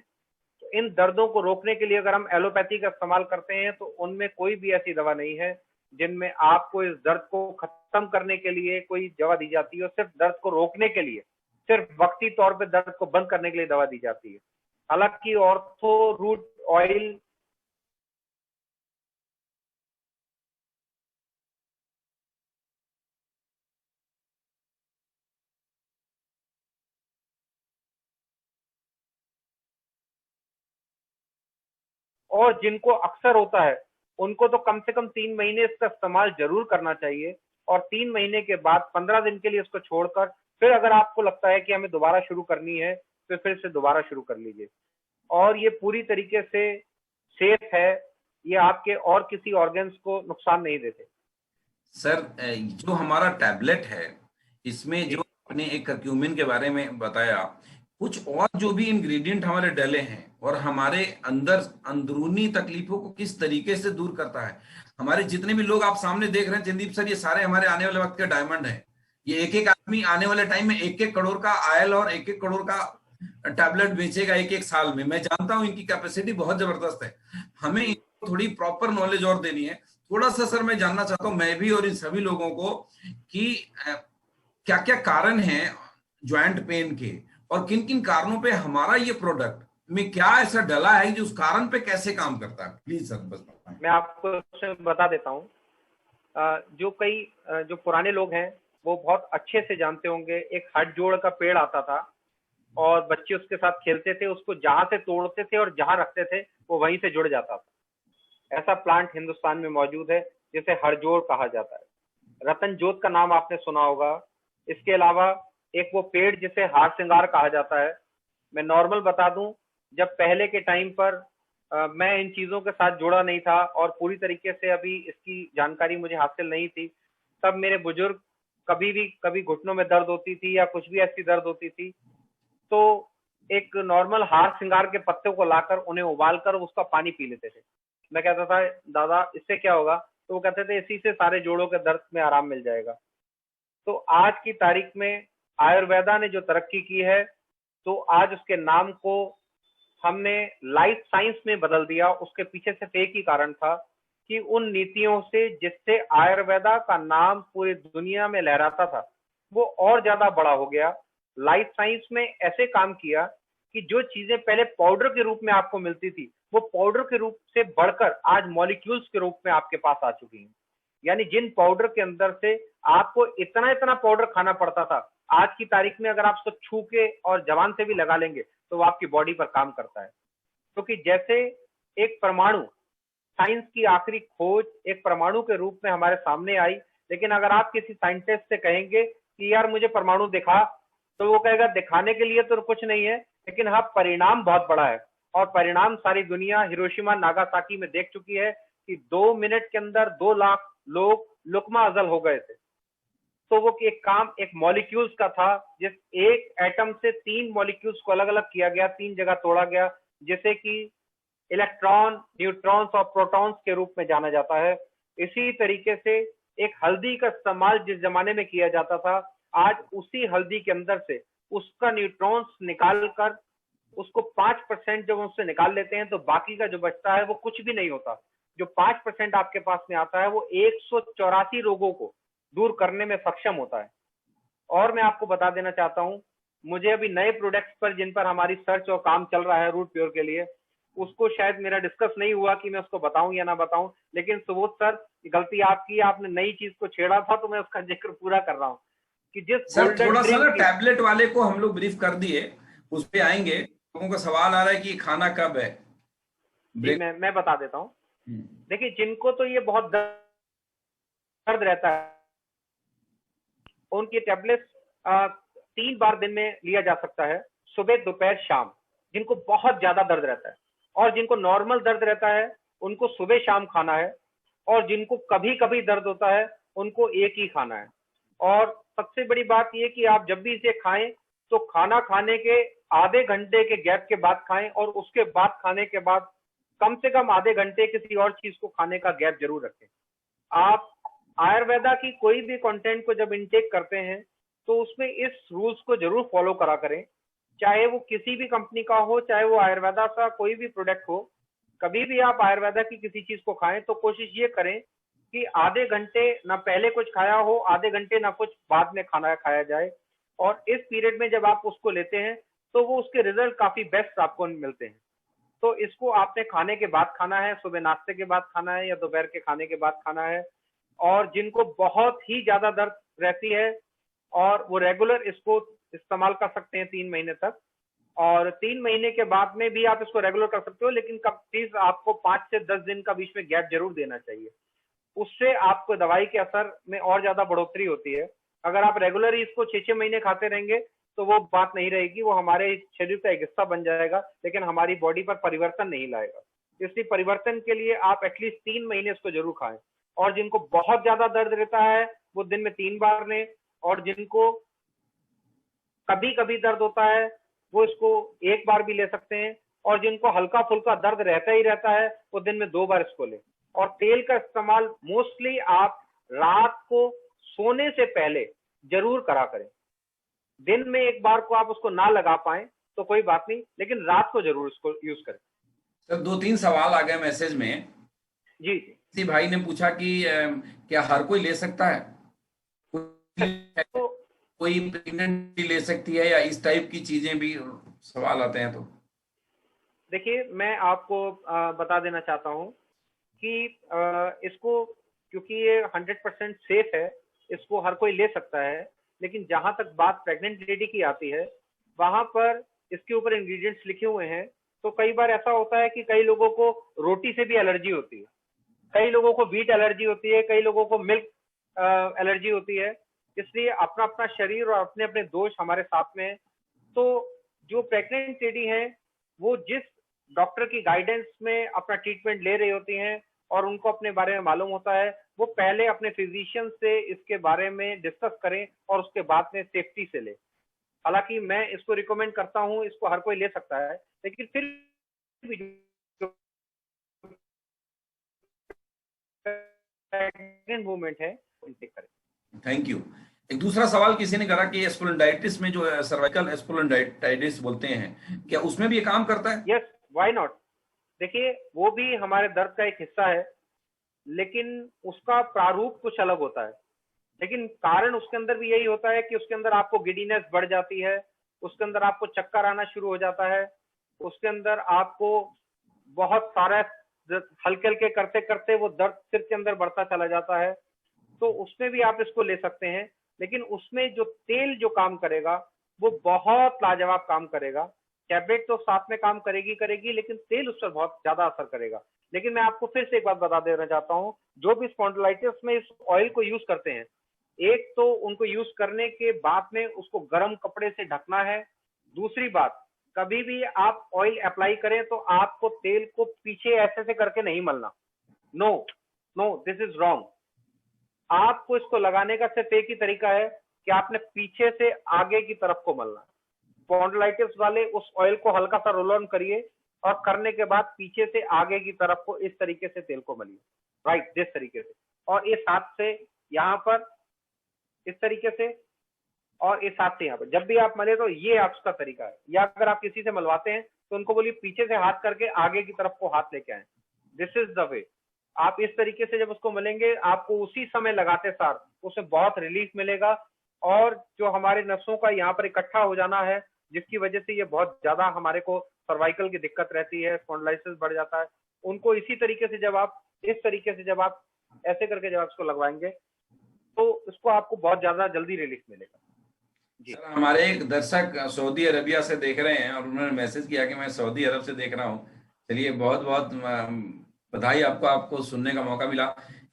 तो इन दर्दों को रोकने के लिए अगर हम एलोपैथी का इस्तेमाल करते हैं तो उनमें कोई भी ऐसी दवा नहीं है जिनमें आपको इस दर्द को खत्म करने के लिए कोई दवा दी जाती है। सिर्फ दर्द को रोकने के लिए, सिर्फ वक्ती तौर पे दर्द को बंद करने के लिए दवा दी जाती है। हालांकि ऑर्थो रूट ऑयल और जिनको अक्सर होता है उनको तो कम से कम 3 महीने इसका इस्तेमाल जरूर करना चाहिए, और 3 महीने के बाद 15 दिन के लिए इसको छोड़कर फिर अगर आपको लगता है कि हमें दोबारा शुरू करनी है तो फिर से दोबारा शुरू कर लीजिए। और ये पूरी तरीके से सेफ है, ये आपके और किसी ऑर्गन्स को नुकसान नहीं देते। सर जो हमारा टैबलेट है इसमें जी जो आपने एक करक्यूमिन के बारे में बताया, कुछ और जो भी इंग्रेडिएंट हमारे डले हैं और हमारे अंदर अंदरूनी तकलीफों को किस तरीके से दूर करता है। हमारे जितने भी लोग आप सामने देख रहे हैं चंदीप सर, ये सारे हमारे आने वाले वक्त के डायमंड हैं। ये एक एक आदमी आने वाले टाइम में 1-1 करोड़ का आयल और 1-1 करोड़ का टैबलेट बेचेगा एक एक साल में। मैं जानता हूं इनकी कैपेसिटी बहुत जबरदस्त है। हमें इनको थोड़ी प्रॉपर नॉलेज और देनी है। थोड़ा सा सर मैं जानना चाहता हूं, मैं भी और इन सभी लोगों को, कि क्या क्या कारण हैं ज्वाइंट पेन के, और किन किन कारणों पे हमारा ये प्रोडक्ट में क्या ऐसा डला है जो उस कारण पे कैसे काम करता है। प्लीज सर बस बताएं। मैं आपको उसमें बता देता हूँ। जो पुराने लोग हैं वो बहुत अच्छे से जानते होंगे, एक हट जोड़ का पेड़ आता था और बच्चे उसके साथ खेलते थे, उसको जहां से तोड़ते थे और जहां रखते थे वो वहीं से जुड़ जाता था। ऐसा प्लांट हिंदुस्तान में मौजूद है जिसे हड़जोड़ कहा जाता है। रतन जोत का नाम आपने सुना होगा। इसके अलावा एक वो पेड़ जिसे हार श्रृंगार कहा जाता है। मैं नॉर्मल बता दूं, जब पहले के टाइम पर मैं इन चीजों के साथ जुड़ा नहीं था और पूरी तरीके से अभी इसकी जानकारी मुझे हासिल नहीं थी, तब मेरे बुजुर्ग कभी घुटनों में दर्द होती थी या कुछ भी ऐसी दर्द होती थी, तो एक नॉर्मल हार श्रृंगार के पत्ते को लाकर उन्हें उबाल कर उसका पानी पी लेते थे। मैं कहता था दादा इससे क्या होगा, तो वो कहते थे इसी से सारे जोड़ों के दर्द में आराम मिल जाएगा। तो आज की तारीख में आयुर्वेदा ने जो तरक्की की है, तो आज उसके नाम को हमने लाइफ साइंस में बदल दिया। उसके पीछे सिर्फ एक ही कारण था कि उन नीतियों से जिससे आयुर्वेदा का नाम पूरी दुनिया में लहराता था वो और ज्यादा बड़ा हो गया। लाइफ साइंस में ऐसे काम किया कि जो चीजें पहले पाउडर के रूप में आपको मिलती थी वो पाउडर के रूप से बढ़कर आज मॉलिक्यूल्स के रूप में आपके पास आ चुकी हैं। यानी जिन पाउडर के अंदर से आपको इतना इतना पाउडर खाना पड़ता था, आज की तारीख में अगर आप उसको छू के और जबान से भी लगा लेंगे तो वो आपकी बॉडी पर काम करता है। क्योंकि जैसे एक परमाणु, साइंस की आखिरी खोज एक परमाणु के रूप में हमारे सामने आई, लेकिन अगर आप किसी साइंटिस्ट से कहेंगे कि यार मुझे परमाणु दिखा, तो वो कहेगा दिखाने के लिए तो कुछ नहीं है, लेकिन हाँ परिणाम बहुत बड़ा है। और परिणाम सारी दुनिया हिरोशिमा नागासाकी में देख चुकी है कि 2 मिनट के अंदर 2 लाख लोग लुकमा अजल हो गए थे। तो वो एक काम एक मॉलिक्यूल्स का था, जिस एक एटम से 3 मॉलिक्यूल्स को अलग अलग किया गया, 3 जगह तोड़ा गया, जैसे कि इलेक्ट्रॉन, न्यूट्रॉन्स और प्रोटॉन्स के रूप में जाना जाता है। इसी तरीके से एक हल्दी का इस्तेमाल जिस जमाने में किया जाता था, आज उसी हल्दी के अंदर से उसका न्यूट्रॉन्स निकाल कर उसको 5% जब उससे निकाल लेते हैं तो बाकी का जो बचता है वो कुछ भी नहीं होता। जो 5% आपके पास में आता है वो 184 रोगों को दूर करने में सक्षम होता है। और मैं आपको बता देना चाहता हूं, मुझे अभी नए प्रोडक्ट्स पर जिन पर हमारी सर्च और काम चल रहा है रूट प्योर के लिए, उसको शायद मेरा डिस्कस नहीं हुआ कि मैं उसको बताऊं या ना बताऊं, लेकिन सुबोध सर गलती आपकी, आपने नई चीज को छेड़ा था तो मैं उसका जिक्र पूरा कर रहा हूं कि जिस सर गोल्डन थोड़ा सा ड्रिंक ना की। टैबलेट वाले को हम लोग ब्रीफ कर दिए, उस पे आएंगे। लोगों का सवाल आ रहा है कि खाना कब है जी ब्रेक। मैं बता देता हूँ। देखिए जिनको तो ये बहुत दर्द रहता है, उनकी टेबलेट 3 बार दिन में लिया जा सकता है, सुबह दोपहर शाम, जिनको बहुत ज्यादा दर्द रहता है। और जिनको नॉर्मल दर्द रहता है उनको सुबह शाम खाना है, और जिनको कभी कभी दर्द होता है उनको एक ही खाना है। और सबसे बड़ी बात यह कि आप जब भी इसे खाएं तो खाना खाने के आधे घंटे के गैप के बाद खाएं, और उसके बाद खाने के बाद कम से कम आधे घंटे किसी और चीज को खाने का गैप जरूर रखें। आप आयुर्वेदा की कोई भी कंटेंट को जब इनटेक करते हैं तो उसमें इस रूल्स को जरूर फॉलो करा करें, चाहे वो किसी भी कंपनी का हो, चाहे वो आयुर्वेदा का कोई भी प्रोडक्ट हो। कभी भी आप आयुर्वेदा की किसी चीज को खाएं तो कोशिश ये करें कि आधे घंटे ना पहले कुछ खाया हो, आधे घंटे ना कुछ बाद में खाना खाया जाए। और इस पीरियड में जब आप उसको लेते हैं तो वो उसके रिजल्ट काफी बेस्ट आपको मिलते हैं। तो इसको आपने खाने के बाद खाना है, सुबह नाश्ते के बाद खाना है या दोपहर के खाने के बाद खाना है। और जिनको बहुत ही ज्यादा दर्द रहती है और वो रेगुलर इसको इस्तेमाल कर सकते हैं 3 महीने तक, और 3 महीने के बाद में भी आप इसको रेगुलर कर सकते हो, लेकिन कब प्लीज आपको 5 से 10 दिन का बीच में गैप जरूर देना चाहिए। उससे आपको दवाई के असर में और ज्यादा बढ़ोतरी होती है। अगर आप रेगुलर इसको 6-6 महीने खाते रहेंगे तो वो बात नहीं रहेगी, वो हमारे शरीर का एक हिस्सा बन जाएगा लेकिन हमारी बॉडी पर परिवर्तन नहीं लाएगा। इसलिए परिवर्तन के लिए आप एटलीस्ट 3 महीने इसको जरूर खाएं। और जिनको बहुत ज्यादा दर्द रहता है वो दिन में 3 बार लें, और जिनको कभी कभी दर्द होता है वो इसको एक बार भी ले सकते हैं, और जिनको हल्का फुल्का दर्द रहता ही रहता है वो दिन में 2 बार इसको लें। और तेल का इस्तेमाल मोस्टली आप रात को सोने से पहले जरूर करा करें। दिन में एक बार को आप उसको ना लगा पाए तो कोई बात नहीं, लेकिन रात को जरूर इसको यूज करें। सर 2-3 सवाल आ गए मैसेज में। जी। किसी भाई ने पूछा कि क्या हर कोई ले सकता है, तो कोई प्रेग्नेंट भी ले सकती है, या इस टाइप की चीजें भी सवाल आते हैं तो? देखिए, मैं आपको बता देना चाहता हूँ कि इसको, क्योंकि ये 100% सेफ है, इसको हर कोई ले सकता है। लेकिन जहां तक बात प्रेग्नेंट लेडी की आती है, वहां पर इसके ऊपर इंग्रेडिएंट्स लिखे हुए हैं। तो कई बार ऐसा होता है कि कई लोगों को रोटी से भी एलर्जी होती है, कई लोगों को व्हीट एलर्जी होती है, कई लोगों को मिल्क एलर्जी होती है। इसलिए अपना अपना शरीर और अपने अपने दोष हमारे साथ में है। तो जो प्रेग्नेंट लेडी है, वो जिस डॉक्टर की गाइडेंस में अपना ट्रीटमेंट ले रही होती हैं और उनको अपने बारे में मालूम होता है, वो पहले अपने फिजिशियन से इसके बारे में डिस्कस करें और उसके बाद में सेफ्टी से ले। हालांकि मैं इसको रिकमेंड करता हूं, इसको हर कोई ले सकता है, लेकिन फिर भी जो प्रेग्नेंट वुमेन है वो इनटेक करें। Thank you. एक दूसरा सवाल किसी ने करा कि स्पोंडिलाइटिस में, जो सर्वाइकल स्पोंडिलाइटिस बोलते हैं, क्या उसमें भी ये काम करता है? Yes, why not. देखिए, वो भी हमारे दर्द का एक हिस्सा है, लेकिन उसका प्रारूप कुछ अलग होता है। लेकिन कारण उसके अंदर भी यही होता है कि उसके अंदर आपको गिडीनेस बढ़ जाती है, उसके अंदर आपको चक्कर आना शुरू हो जाता है, उसके अंदर आपको बहुत सारा हल्के हल्के करते करते वो दर्द सिर के अंदर बढ़ता चला जाता है। तो उसमें भी आप इसको ले सकते हैं, लेकिन उसमें जो तेल जो काम करेगा वो बहुत लाजवाब काम करेगा। टैबलेट तो साथ में काम करेगी करेगी, लेकिन तेल उस पर बहुत ज्यादा असर करेगा। लेकिन मैं आपको फिर से एक बात बता देना चाहता हूँ, जो भी स्पॉन्डिलाइटिस में इस ऑयल को यूज करते हैं, एक तो उनको यूज करने के बाद में उसको गर्म कपड़े से ढकना है। दूसरी बात, कभी भी आप ऑयल अप्लाई करें तो आपको तेल को पीछे ऐसे से करके नहीं मलना। No, no, this is wrong. आपको इसको लगाने का सिर्फ एक ही तरीका है कि आपने पीछे से आगे की तरफ को मलना। स्पॉन्डिलाइटिस वाले उस ऑयल को हल्का सा रोल ऑन करिए और करने के बाद पीछे से आगे की तरफ को इस तरीके से तेल को मलिए, राइट, जिस तरीके से, और इस हाथ से यहाँ पर इस तरीके से, और इस हाथ से यहाँ पर। जब भी आप मले तो ये आपका तरीका है। या अगर आप किसी से मलवाते हैं तो उनको बोलिए पीछे से हाथ करके आगे की तरफ को हाथ लेके आए। This is the way. आप इस तरीके से जब उसको मलेंगे, आपको उसी समय लगाते सार उसमें बहुत रिलीफ मिलेगा। और जो हमारे नसों का यहाँ पर इकट्ठा हो जाना है, जिसकी वजह से ये बहुत ज्यादा हमारे को सर्वाइकल की दिक्कत रहती है, स्पॉन्डिलाइटिस बढ़ जाता है, उनको इसी तरीके से जब आप इस तरीके से जब आप ऐसे करके जब आप इसको लगवाएंगे तो इसको आपको बहुत ज्यादा जल्दी रिलीफ मिलेगा। जी। सर हमारे एक दर्शक सऊदी अरबिया से देख रहे हैं और उन्होंने मैसेज किया कि मैं सऊदी अरब से देख रहा हूँ। चलिए, बहुत बहुत बधाई आपको, आपको सुनने का मौका मिला।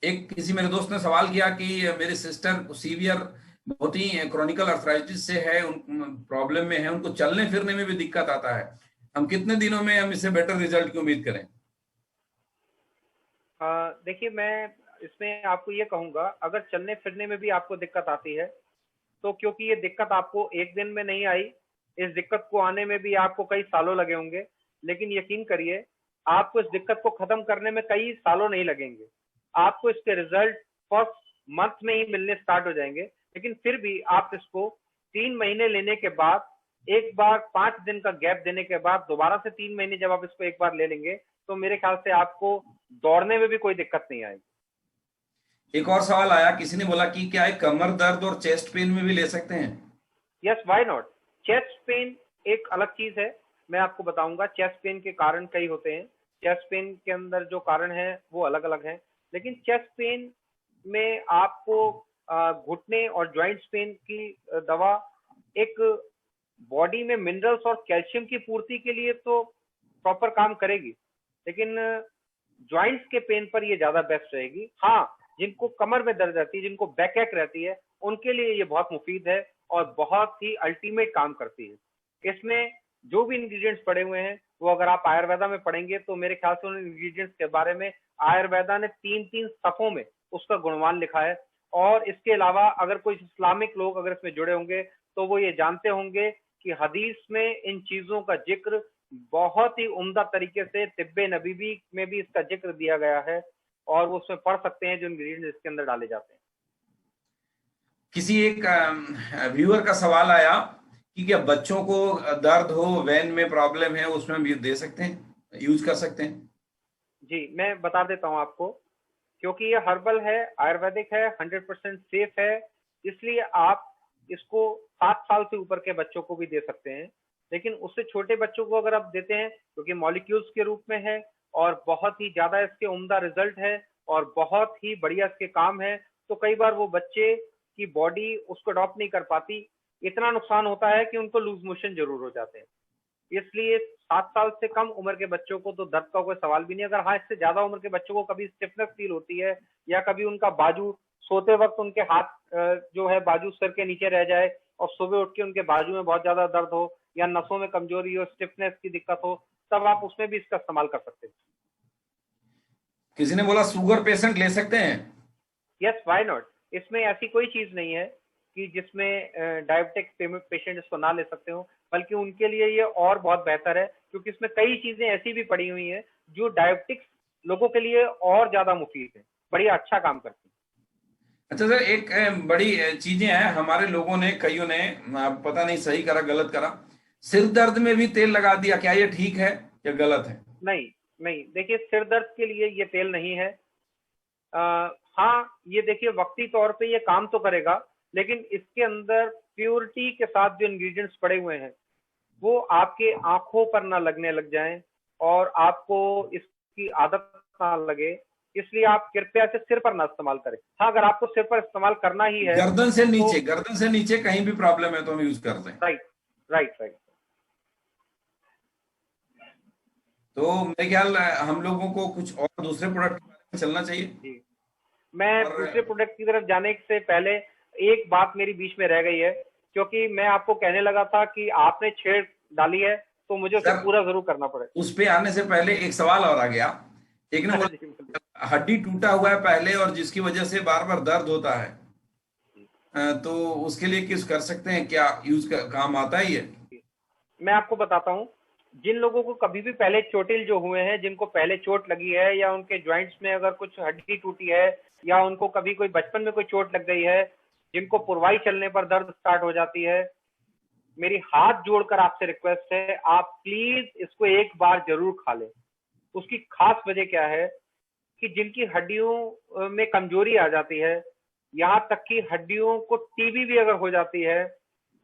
एक किसी मेरे दोस्त ने सवाल किया कि मेरी सिस्टर सीवियर, बहुत ही क्रॉनिकल अर्थराइटिस से है, उन प्रॉब्लम में है, उनको चलने फिरने में भी दिक्कत आता है। हम कितने दिनों में हम इससे बेटर रिजल्ट की उम्मीद करें? देखिए, मैं इसमें आपको ये कहूंगा, अगर चलने फिरने में भी आपको दिक्कत आती है तो क्योंकि ये दिक्कत आपको एक दिन में नहीं आई, इस दिक्कत को आने में भी आपको कई सालों लगे होंगे। लेकिन यकीन करिए, आपको इस दिक्कत को खत्म करने में कई सालों नहीं लगेंगे। आपको इसके रिजल्ट फर्स्ट मंथ में ही मिलने स्टार्ट हो जाएंगे। लेकिन फिर भी आप इसको 3 महीने लेने के बाद, एक बार 5 दिन का गैप देने के बाद दोबारा से 3 महीने जब आप इसको एक बार ले लेंगे, तो मेरे ख्याल से आपको दौड़ने में भी कोई दिक्कत नहीं आएगी। एक और सवाल आया, किसी ने बोला कि क्या है कमर दर्द और चेस्ट पेन में भी ले सकते हैं? Yes, why not. Chest pain एक अलग चीज है, मैं आपको बताऊंगा। चेस्ट पेन के कारण कई होते हैं, चेस्ट पेन के अंदर जो कारण है वो अलग अलग है। लेकिन चेस्ट पेन में आपको घुटने और जॉइंट्स पेन की दवा एक बॉडी में मिनरल्स और कैल्शियम की पूर्ति के लिए तो प्रॉपर काम करेगी, लेकिन जॉइंट्स के पेन पर ये ज्यादा बेस्ट रहेगी। हाँ, जिनको कमर में दर्द रहती है, जिनको बैक एक रहती है, उनके लिए ये बहुत मुफीद है और बहुत ही अल्टीमेट काम करती है। इसमें जो भी इंग्रेडिएंट्स पड़े हुए हैं वो अगर आप आयुर्वेदा में पढ़ेंगे तो मेरे ख्याल से उन इंग्रेडिएंट्स के बारे में आयुर्वेदा ने 3-3 सफों में उसका गुणवान लिखा है। और इसके अलावा अगर कोई इस्लामिक लोग अगर इसमें जुड़े होंगे तो वो ये जानते होंगे कि हदीस में इन चीजों का जिक्र बहुत ही उम्दा तरीके से तिब्बे नबीवी में भी इसका जिक्र दिया गया है, और वो उसमें पढ़ सकते हैं जो इंग्रेडिएंट्स इसके अंदर डाले जाते हैं। किसी एक व्यूअर का सवाल आया कि क्या बच्चों को दर्द हो, वेन में प्रॉब्लम है, उसमें हम ये दे सकते हैं, यूज कर सकते हैं? जी, मैं बता देता हूँ आपको। क्योंकि ये हर्बल है, आयुर्वेदिक है, 100% सेफ है, इसलिए आप इसको 7 साल से ऊपर के बच्चों को भी दे सकते हैं। लेकिन उससे छोटे बच्चों को अगर आप देते हैं, क्योंकि मॉलिक्यूल्स के रूप में है और बहुत ही ज्यादा इसके उम्दा रिजल्ट है और बहुत ही बढ़िया इसके काम है, तो कई बार वो बच्चे की बॉडी उसको अडॉप्ट नहीं कर पाती। इतना नुकसान होता है कि उनको लूज मोशन जरूर हो जाते हैं। इसलिए 7 साल से कम उम्र के बच्चों को तो दर्द का कोई सवाल भी नहीं। अगर हाँ, इससे ज्यादा उम्र के बच्चों को कभी स्टिफनेस फील होती है, या कभी उनका बाजू सोते वक्त उनके हाथ जो है बाजू सर के नीचे रह जाए और सुबह उठ के उनके बाजू में बहुत ज्यादा दर्द हो, या नसों में कमजोरी हो, स्टिफनेस की दिक्कत हो, तब आप उसमें भी इसका इस्तेमाल कर सकते हैं। किसी ने बोला शुगर पेशेंट ले सकते हैं? Yes, why not. इसमें ऐसी कोई चीज नहीं है कि जिसमें डायबिटिक पेशेंट इसको ना ले सकते हो, बल्कि उनके लिए ये और बहुत बेहतर है, क्योंकि इसमें कई चीजें ऐसी भी पड़ी हुई हैं जो डायबिटिक्स लोगों के लिए और ज्यादा मुफीद है, बढ़िया अच्छा काम करती है। अच्छा सर, एक बड़ी चीजें हैं, हमारे लोगों ने, कईयों ने, पता नहीं सही करा गलत करा, सिर दर्द में भी तेल लगा दिया, क्या ये ठीक है या गलत है? नहीं नहीं, देखिए, सिर दर्द के लिए ये तेल नहीं है। हाँ, ये देखिए वक्ती तौर पे ये काम तो करेगा, लेकिन इसके अंदर प्योरिटी के साथ जो इंग्रेडिएंट्स पड़े हुए हैं वो आपके आंखों पर ना लगने लग जाएं और आपको इसकी आदत ना लगे, इसलिए आप कृपया से सिर पर ना इस्तेमाल करें। हाँ, अगर आपको सिर पर इस्तेमाल करना ही है गर्दन से तो नीचे, गर्दन से नीचे कहीं भी प्रॉब्लम है तो हम यूज करते हैं। Right right right. तो मेरे ख्याल हम लोगों को कुछ और दूसरे प्रोडक्ट के बारे में चलना चाहिए। जी, मैं और दूसरे प्रोडक्ट की तरफ जाने से पहले एक बात मेरी बीच में रह गई है, क्योंकि मैं आपको कहने लगा था कि आपने छेड़ डाली है तो मुझे उसे सर, पूरा जरूर करना पड़ेगा। उस पे आने से पहले एक सवाल और आ गया। एक ने जी, बिल्कुल। बोला हड्डी टूटा हुआ है पहले और जिसकी वजह से बार बार दर्द होता है, तो उसके लिए किस कर सकते हैं, क्या यूज काम आता है ये? मैं आपको बताता हूँ, जिन लोगों को कभी भी पहले चोटिल जो हुए हैं, जिनको पहले चोट लगी है, या उनके जॉइंट्स में अगर कुछ हड्डी टूटी है, या उनको कभी कोई बचपन में कोई चोट लग गई है, जिनको पुरवाई चलने पर दर्द स्टार्ट हो जाती है, मेरी हाथ जोड़कर आपसे रिक्वेस्ट है, आप प्लीज इसको एक बार जरूर खा लें। उसकी खास वजह क्या है कि जिनकी हड्डियों में कमजोरी आ जाती है, यहाँ तक कि हड्डियों को टीबी भी अगर हो जाती है,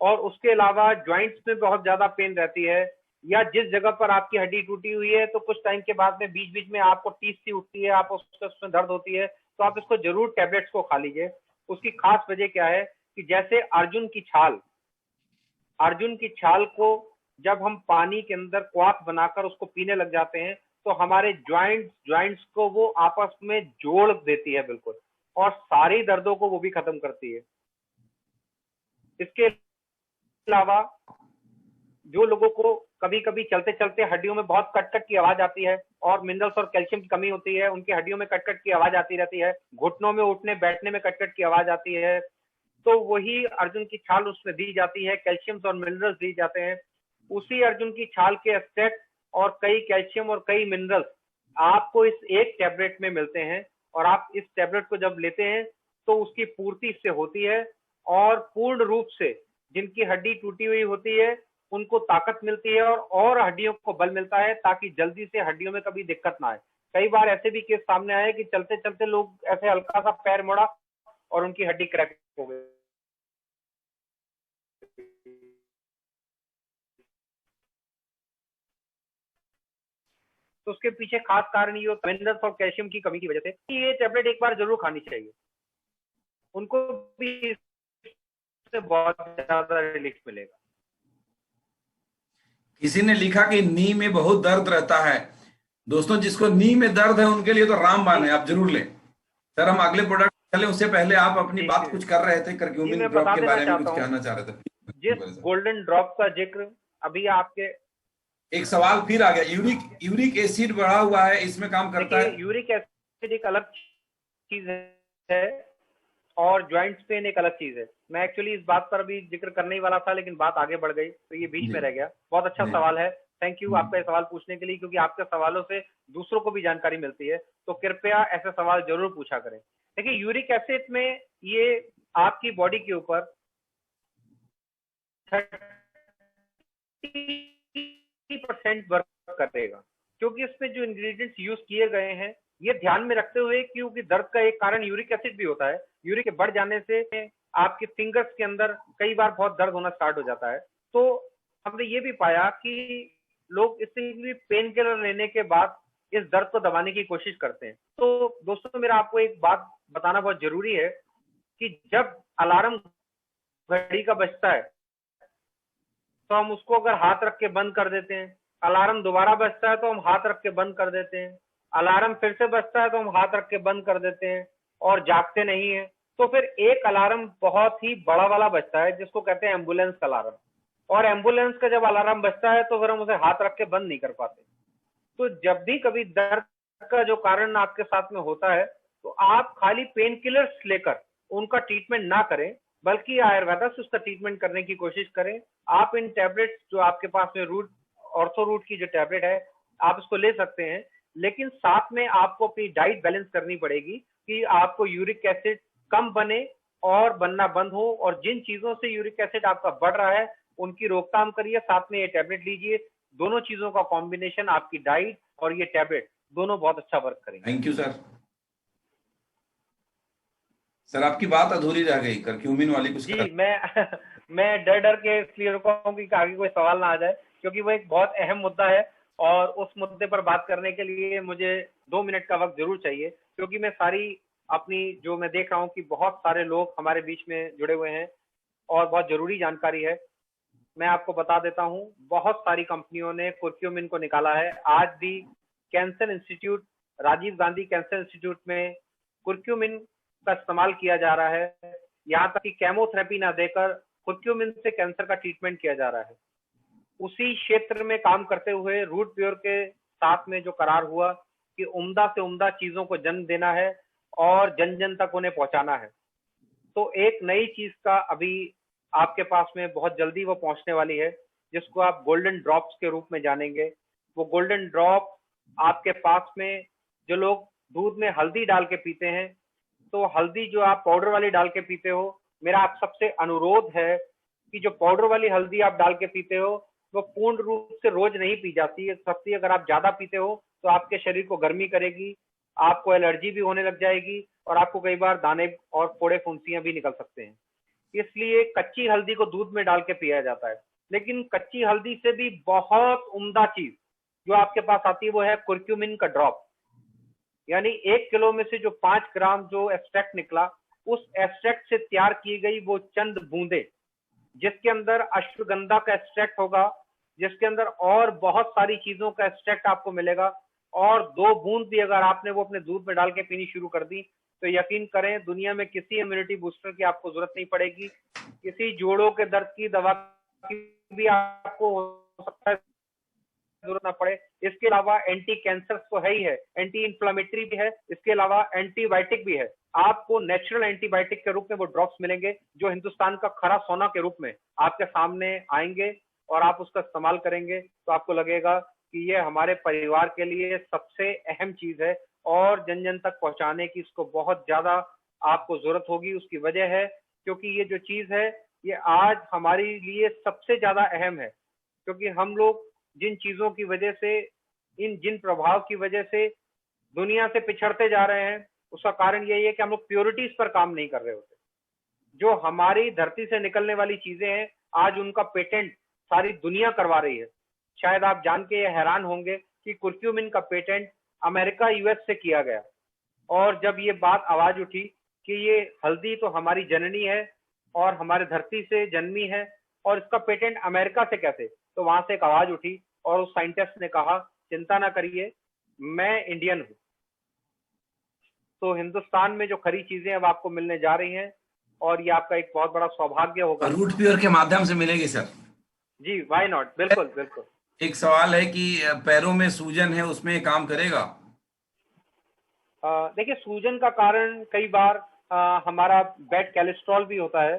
और उसके अलावा ज्वाइंट्स में बहुत ज्यादा पेन रहती है, या जिस जगह पर आपकी हड्डी टूटी हुई है तो कुछ टाइम के बाद में बीच बीच में आपको टीस सी उठती है, आप उसमें दर्द होती है, तो आप इसको जरूर टैबलेट्स को खा लीजिए। उसकी खास वजह क्या है कि जैसे अर्जुन की छाल को जब हम पानी के अंदर क्वाथ बनाकर उसको पीने लग जाते हैं, तो हमारे ज्वाइंट्स को वो आपस में जोड़ देती है बिल्कुल, और सारी दर्दों को वो भी खत्म करती है। इसके अलावा जो लोगों को कभी कभी चलते चलते हड्डियों में बहुत कट कट की आवाज आती है और मिनरल्स और कैल्शियम की कमी होती है, उनकी हड्डियों में कट कट की आवाज आती रहती है, घुटनों में उठने बैठने में कट कट की आवाज आती है, तो वही अर्जुन की छाल उसमें दी जाती है, कैल्शियम और मिनरल्स दी जाते हैं। उसी अर्जुन की छाल के एक्सट्रैक्ट और कई कैल्शियम और कई मिनरल्स आपको इस एक टैबलेट में मिलते हैं, और आप इस टैबलेट को जब लेते हैं तो उसकी पूर्ति इससे होती है, और पूर्ण रूप से जिनकी हड्डी टूटी हुई होती है उनको ताकत मिलती है, और हड्डियों को बल मिलता है, ताकि जल्दी से हड्डियों में कभी दिक्कत ना आए। कई बार ऐसे भी केस सामने आए कि चलते चलते लोग ऐसे हल्का सा पैर मोड़ा और उनकी हड्डी क्रैक हो गई। तो उसके पीछे खास कारण ये होता है मिनरल्स और कैल्शियम की कमी की वजह से। ये टैबलेट एक बार जरूर खानी चाहिए, उनको भी इससे बहुत ज्यादा रिलीफ मिलेगा। किसी ने लिखा कि नी में बहुत दर्द रहता है। दोस्तों, जिसको नी में दर्द है उनके लिए तो रामबाण है, आप जरूर लें। सर, हम अगले प्रोडक्ट चले उससे पहले आप अपनी बात कुछ कर रहे थे, करक्यूमिन मैं ड्रॉप बता के देना बारे में कुछ चाहता कहना हूँ, चाह रहे थे। जिस गोल्डन ड्रॉप का जिक्र अभी आपके, एक सवाल फिर आ गया, यूरिक एसिड बढ़ा हुआ है, इसमें काम करता है? देखिए, यूरिक एसिड एक अलग चीज है और ज्वाइंट्स पेन एक अलग चीज है। मैं एक्चुअली इस बात पर अभी जिक्र करने ही वाला था, लेकिन बात आगे बढ़ गई तो ये बीच में जी रह गया। बहुत अच्छा जी। सवाल है, थैंक यू आपका ये सवाल पूछने के लिए, क्योंकि आपके सवालों से दूसरों को भी जानकारी मिलती है। तो कृपया ऐसे सवाल जरूर पूछा करें। देखिए, यूरिक एसिड में ये आपकी बॉडी के ऊपर 30% वर्क करेगा, क्योंकि इसमें जो इंग्रेडिएंट्स यूज किए गए हैं ये ध्यान में रखते हुए, क्योंकि दर्द का एक कारण यूरिक एसिड भी होता है। यूरिक के बढ़ जाने से आपके फिंगर्स के अंदर कई बार बहुत दर्द होना स्टार्ट हो जाता है। तो हमने ये भी पाया कि लोग इससे भी पेन किलर लेने के बाद इस दर्द को दबाने की कोशिश करते हैं। तो दोस्तों, मेरा आपको एक बात बताना बहुत जरूरी है कि जब अलार्म घड़ी का बजता है तो हम उसको अगर हाथ रख के बंद कर देते हैं, अलार्म दोबारा बजता है तो हम हाथ रख के बंद कर देते हैं, अलार्म फिर से बजता है तो हम हाथ रख के बंद कर देते हैं और जागते नहीं है, तो फिर एक अलार्म बहुत ही बड़ा वाला बजता है जिसको कहते हैं एम्बुलेंस का अलार्म। और एम्बुलेंस का जब अलार्म बजता है तो फिर हम उसे हाथ रख के बंद नहीं कर पाते। तो जब भी कभी दर्द का जो कारण आपके साथ में होता है तो आप खाली पेन किलर्स लेकर उनका ट्रीटमेंट ना करें, बल्कि आयुर्वेदा से उसका ट्रीटमेंट करने की कोशिश करें। आप इन टैबलेट्स जो आपके पास में रूट ऑर्थो रूट की जो टैबलेट है आप इसको ले सकते हैं, लेकिन साथ में आपको अपनी डाइट बैलेंस करनी पड़ेगी कि आपको यूरिक एसिड कम बने और बनना बंद हो, और जिन चीजों से यूरिक एसिड आपका बढ़ रहा है उनकी रोकथाम करिए, साथ में ये टैबलेट लीजिए। दोनों चीजों का कॉम्बिनेशन, आपकी डाइट और ये टैबलेट, दोनों बहुत अच्छा वर्क करेंगे। Thank you sir. सर आपकी बात अधूरी रह गई, करक्यूमिन वाली कुछ जी, मैं डर डर के इसलिए रुका हूँ कि आगे कोई सवाल ना आ जाए, क्योंकि वो एक बहुत अहम मुद्दा है और उस मुद्दे पर बात करने के लिए मुझे 2 मिनट का वक्त जरूर चाहिए, क्योंकि मैं सारी अपनी जो मैं देख रहा हूँ कि बहुत सारे लोग हमारे बीच में जुड़े हुए हैं और बहुत जरूरी जानकारी है। मैं आपको बता देता हूँ, बहुत सारी कंपनियों ने कुर्क्यूमिन को निकाला है। आज भी cancer institute, Rajiv Gandhi cancer institute में कुर्क्यूमिन का इस्तेमाल किया जा रहा है। यहाँ तक कि केमोथेरेपी ना देकर कुर्क्यूमिन से कैंसर का ट्रीटमेंट किया जा रहा है। उसी क्षेत्र में काम करते हुए रूट प्योर के साथ में जो करार हुआ कि उम्दा से उम्दा चीजों को जन्म देना है और जन जन तक उन्हें पहुंचाना है, तो एक नई चीज का अभी आपके पास में बहुत जल्दी वो पहुंचने वाली है, जिसको आप गोल्डन ड्रॉप्स के रूप में जानेंगे। वो गोल्डन ड्रॉप आपके पास में, जो लोग दूध में हल्दी डाल के पीते हैं, तो हल्दी जो आप पाउडर वाली डाल के पीते हो, मेरा आप सबसे अनुरोध है कि जो पाउडर वाली हल्दी आप डाल के पीते हो वो पूर्ण रूप से रोज नहीं पी जाती है सकती। अगर आप ज्यादा पीते हो तो आपके शरीर को गर्मी करेगी, आपको एलर्जी भी होने लग जाएगी और आपको कई बार दाने और फोड़े फुंसियां भी निकल सकते हैं। इसलिए कच्ची हल्दी को दूध में डाल के पिया जाता है। लेकिन कच्ची हल्दी से भी बहुत उम्दा चीज जो आपके पास आती है वो है कुर्क्यूमिन का ड्रॉप। यानी 1 किलो में से जो 5 ग्राम जो एक्सट्रैक्ट निकला, उस एक्सट्रैक्ट से तैयार की गई वो चंद बूंदे, जिसके अंदर अश्वगंधा का एक्सट्रैक्ट होगा, जिसके अंदर और बहुत सारी चीजों का एक्सट्रैक्ट आपको मिलेगा, और 2 बूंद भी अगर आपने वो अपने दूध में डाल के पीनी शुरू कर दी तो यकीन करें दुनिया में किसी इम्यूनिटी बूस्टर की आपको जरूरत नहीं पड़ेगी। किसी जोड़ों के दर्द की दवा की भी आपको हो सकता है जरूरत ना पड़े। इसके अलावा एंटी कैंसर तो है ही है, एंटी इंफ्लामेटरी भी है, इसके अलावा एंटीबायोटिक भी है। आपको नेचुरल एंटीबायोटिक के रूप में वो ड्रॉप्स मिलेंगे जो हिंदुस्तान का खरा सोना के रूप में आपके सामने आएंगे, और आप उसका इस्तेमाल करेंगे तो आपको लगेगा कि ये हमारे परिवार के लिए सबसे अहम चीज है और जन जन तक पहुंचाने की इसको बहुत ज्यादा आपको जरूरत होगी। उसकी वजह है क्योंकि ये जो चीज है ये आज हमारे लिए सबसे ज्यादा अहम है, क्योंकि हम लोग जिन चीजों की वजह से, जिन प्रभाव की वजह से दुनिया से पिछड़ते जा रहे हैं, उसका कारण यही है कि हम लोग प्योरिटीज पर काम नहीं कर रहे होते। जो हमारी धरती से निकलने वाली चीजें हैं आज उनका पेटेंट सारी दुनिया करवा रही है। शायद आप जान के ये हैरान होंगे कि कुर्क्यूमिन का पेटेंट अमेरिका यूएस से किया गया, और जब ये बात आवाज उठी कि ये हल्दी तो हमारी जननी है और हमारे धरती से जन्मी है और इसका पेटेंट अमेरिका से कैसे, तो वहां से एक आवाज उठी और उस साइंटिस्ट ने कहा चिंता ना करिए, मैं इंडियन हूं। तो हिंदुस्तान में जो खरी चीजें अब आपको मिलने जा रही हैं और ये आपका एक बहुत बड़ा सौभाग्य होगा। रूट प्योर के माध्यम से मिलेगी सर? जी, व्हाई नॉट, बिल्कुल बिल्कुल। एक सवाल है कि पैरों में सूजन है, उसमें काम करेगा? देखिए, सूजन का कारण कई बार हमारा बैड कोलेस्ट्रॉल भी होता है,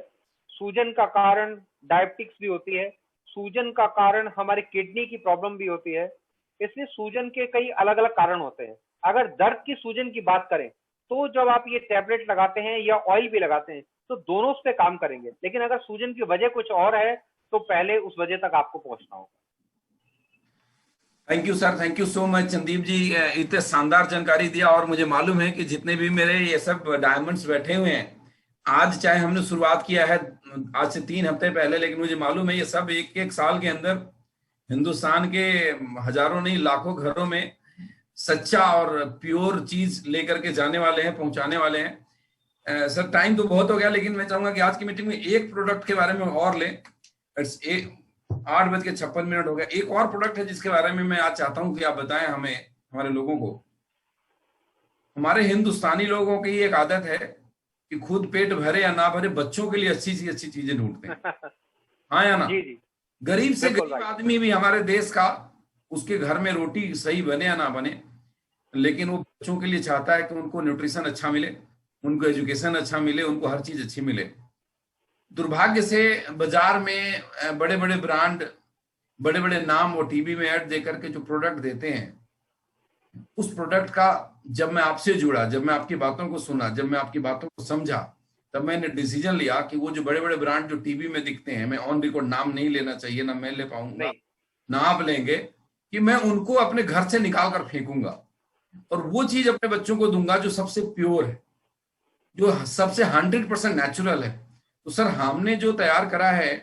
सूजन का कारण डायबिटिक्स भी होती है, सूजन का कारण हमारी किडनी की प्रॉब्लम भी होती है। इसलिए सूजन के कई अलग अलग कारण होते हैं। अगर दर्द की सूजन की बात करें तो जब आप ये टैबलेट लगाते हैं या ऑयल भी लगाते हैं तो दोनों उस पे काम करेंगे, लेकिन अगर सूजन की वजह कुछ और है तो पहले उस वजह तक आपको पहुंचना होगा। Thank you sir, thank you so much Sandeep ji, इतने शानदार जानकारी दिया। और मुझे मालूम है कि जितने भी मेरे ये सब डायमंड्स बैठे हुए हैं, आज चाहे हमने शुरुआत किया है आज से 3 हफ्ते पहले, लेकिन मुझे मालूम है ये सब एक एक साल के अंदर हिंदुस्तान के हजारों नहीं लाखों घरों में सच्चा और प्योर चीज लेकर के जाने वाले हैं, पहुंचाने वाले हैं। सर टाइम तो बहुत हो गया, लेकिन मैं चाहूंगा कि आज की मीटिंग में एक प्रोडक्ट के बारे में और लें। इट्स 8:56 हो गया। एक और प्रोडक्ट है जिसके बारे में मैं आज चाहता हूं कि आप बताएं हमें, हमारे लोगों को। हमारे हिंदुस्तानी लोगों की एक आदत है कि खुद पेट भरे या ना भरे बच्चों के लिए अच्छी सी अच्छी चीजें ढूंढते हैं। हाँ या ना? जी जी, गरीब से बिल्कुल गरीब राइट। आदमी भी हमारे देश का, उसके घर में रोटी सही बने या ना बने, लेकिन वो बच्चों के लिए चाहता है कि उनको न्यूट्रिशन अच्छा मिले, उनको एजुकेशन अच्छा मिले, उनको हर चीज अच्छी मिले। दुर्भाग्य से बाजार में बड़े बड़े ब्रांड, बड़े बड़े नाम वो टीवी में ऐड देकर के जो प्रोडक्ट देते हैं, उस प्रोडक्ट का जब मैं आपसे जुड़ा, जब मैं आपकी बातों को सुना, जब मैं आपकी बातों को समझा, तब मैंने डिसीजन लिया कि वो जो बड़े बड़े ब्रांड जो टीवी में दिखते हैं, मैं ऑन रिकॉर्ड नाम नहीं लेना चाहिए, ना मैं ले पाऊंगा नहीं, ना आप लेंगे, कि मैं उनको अपने घर से निकाल कर फेंकूंगा और वो चीज अपने बच्चों को दूंगा जो सबसे प्योर है, जो सबसे 100% नेचुरल है। तो सर हमने जो तैयार करा है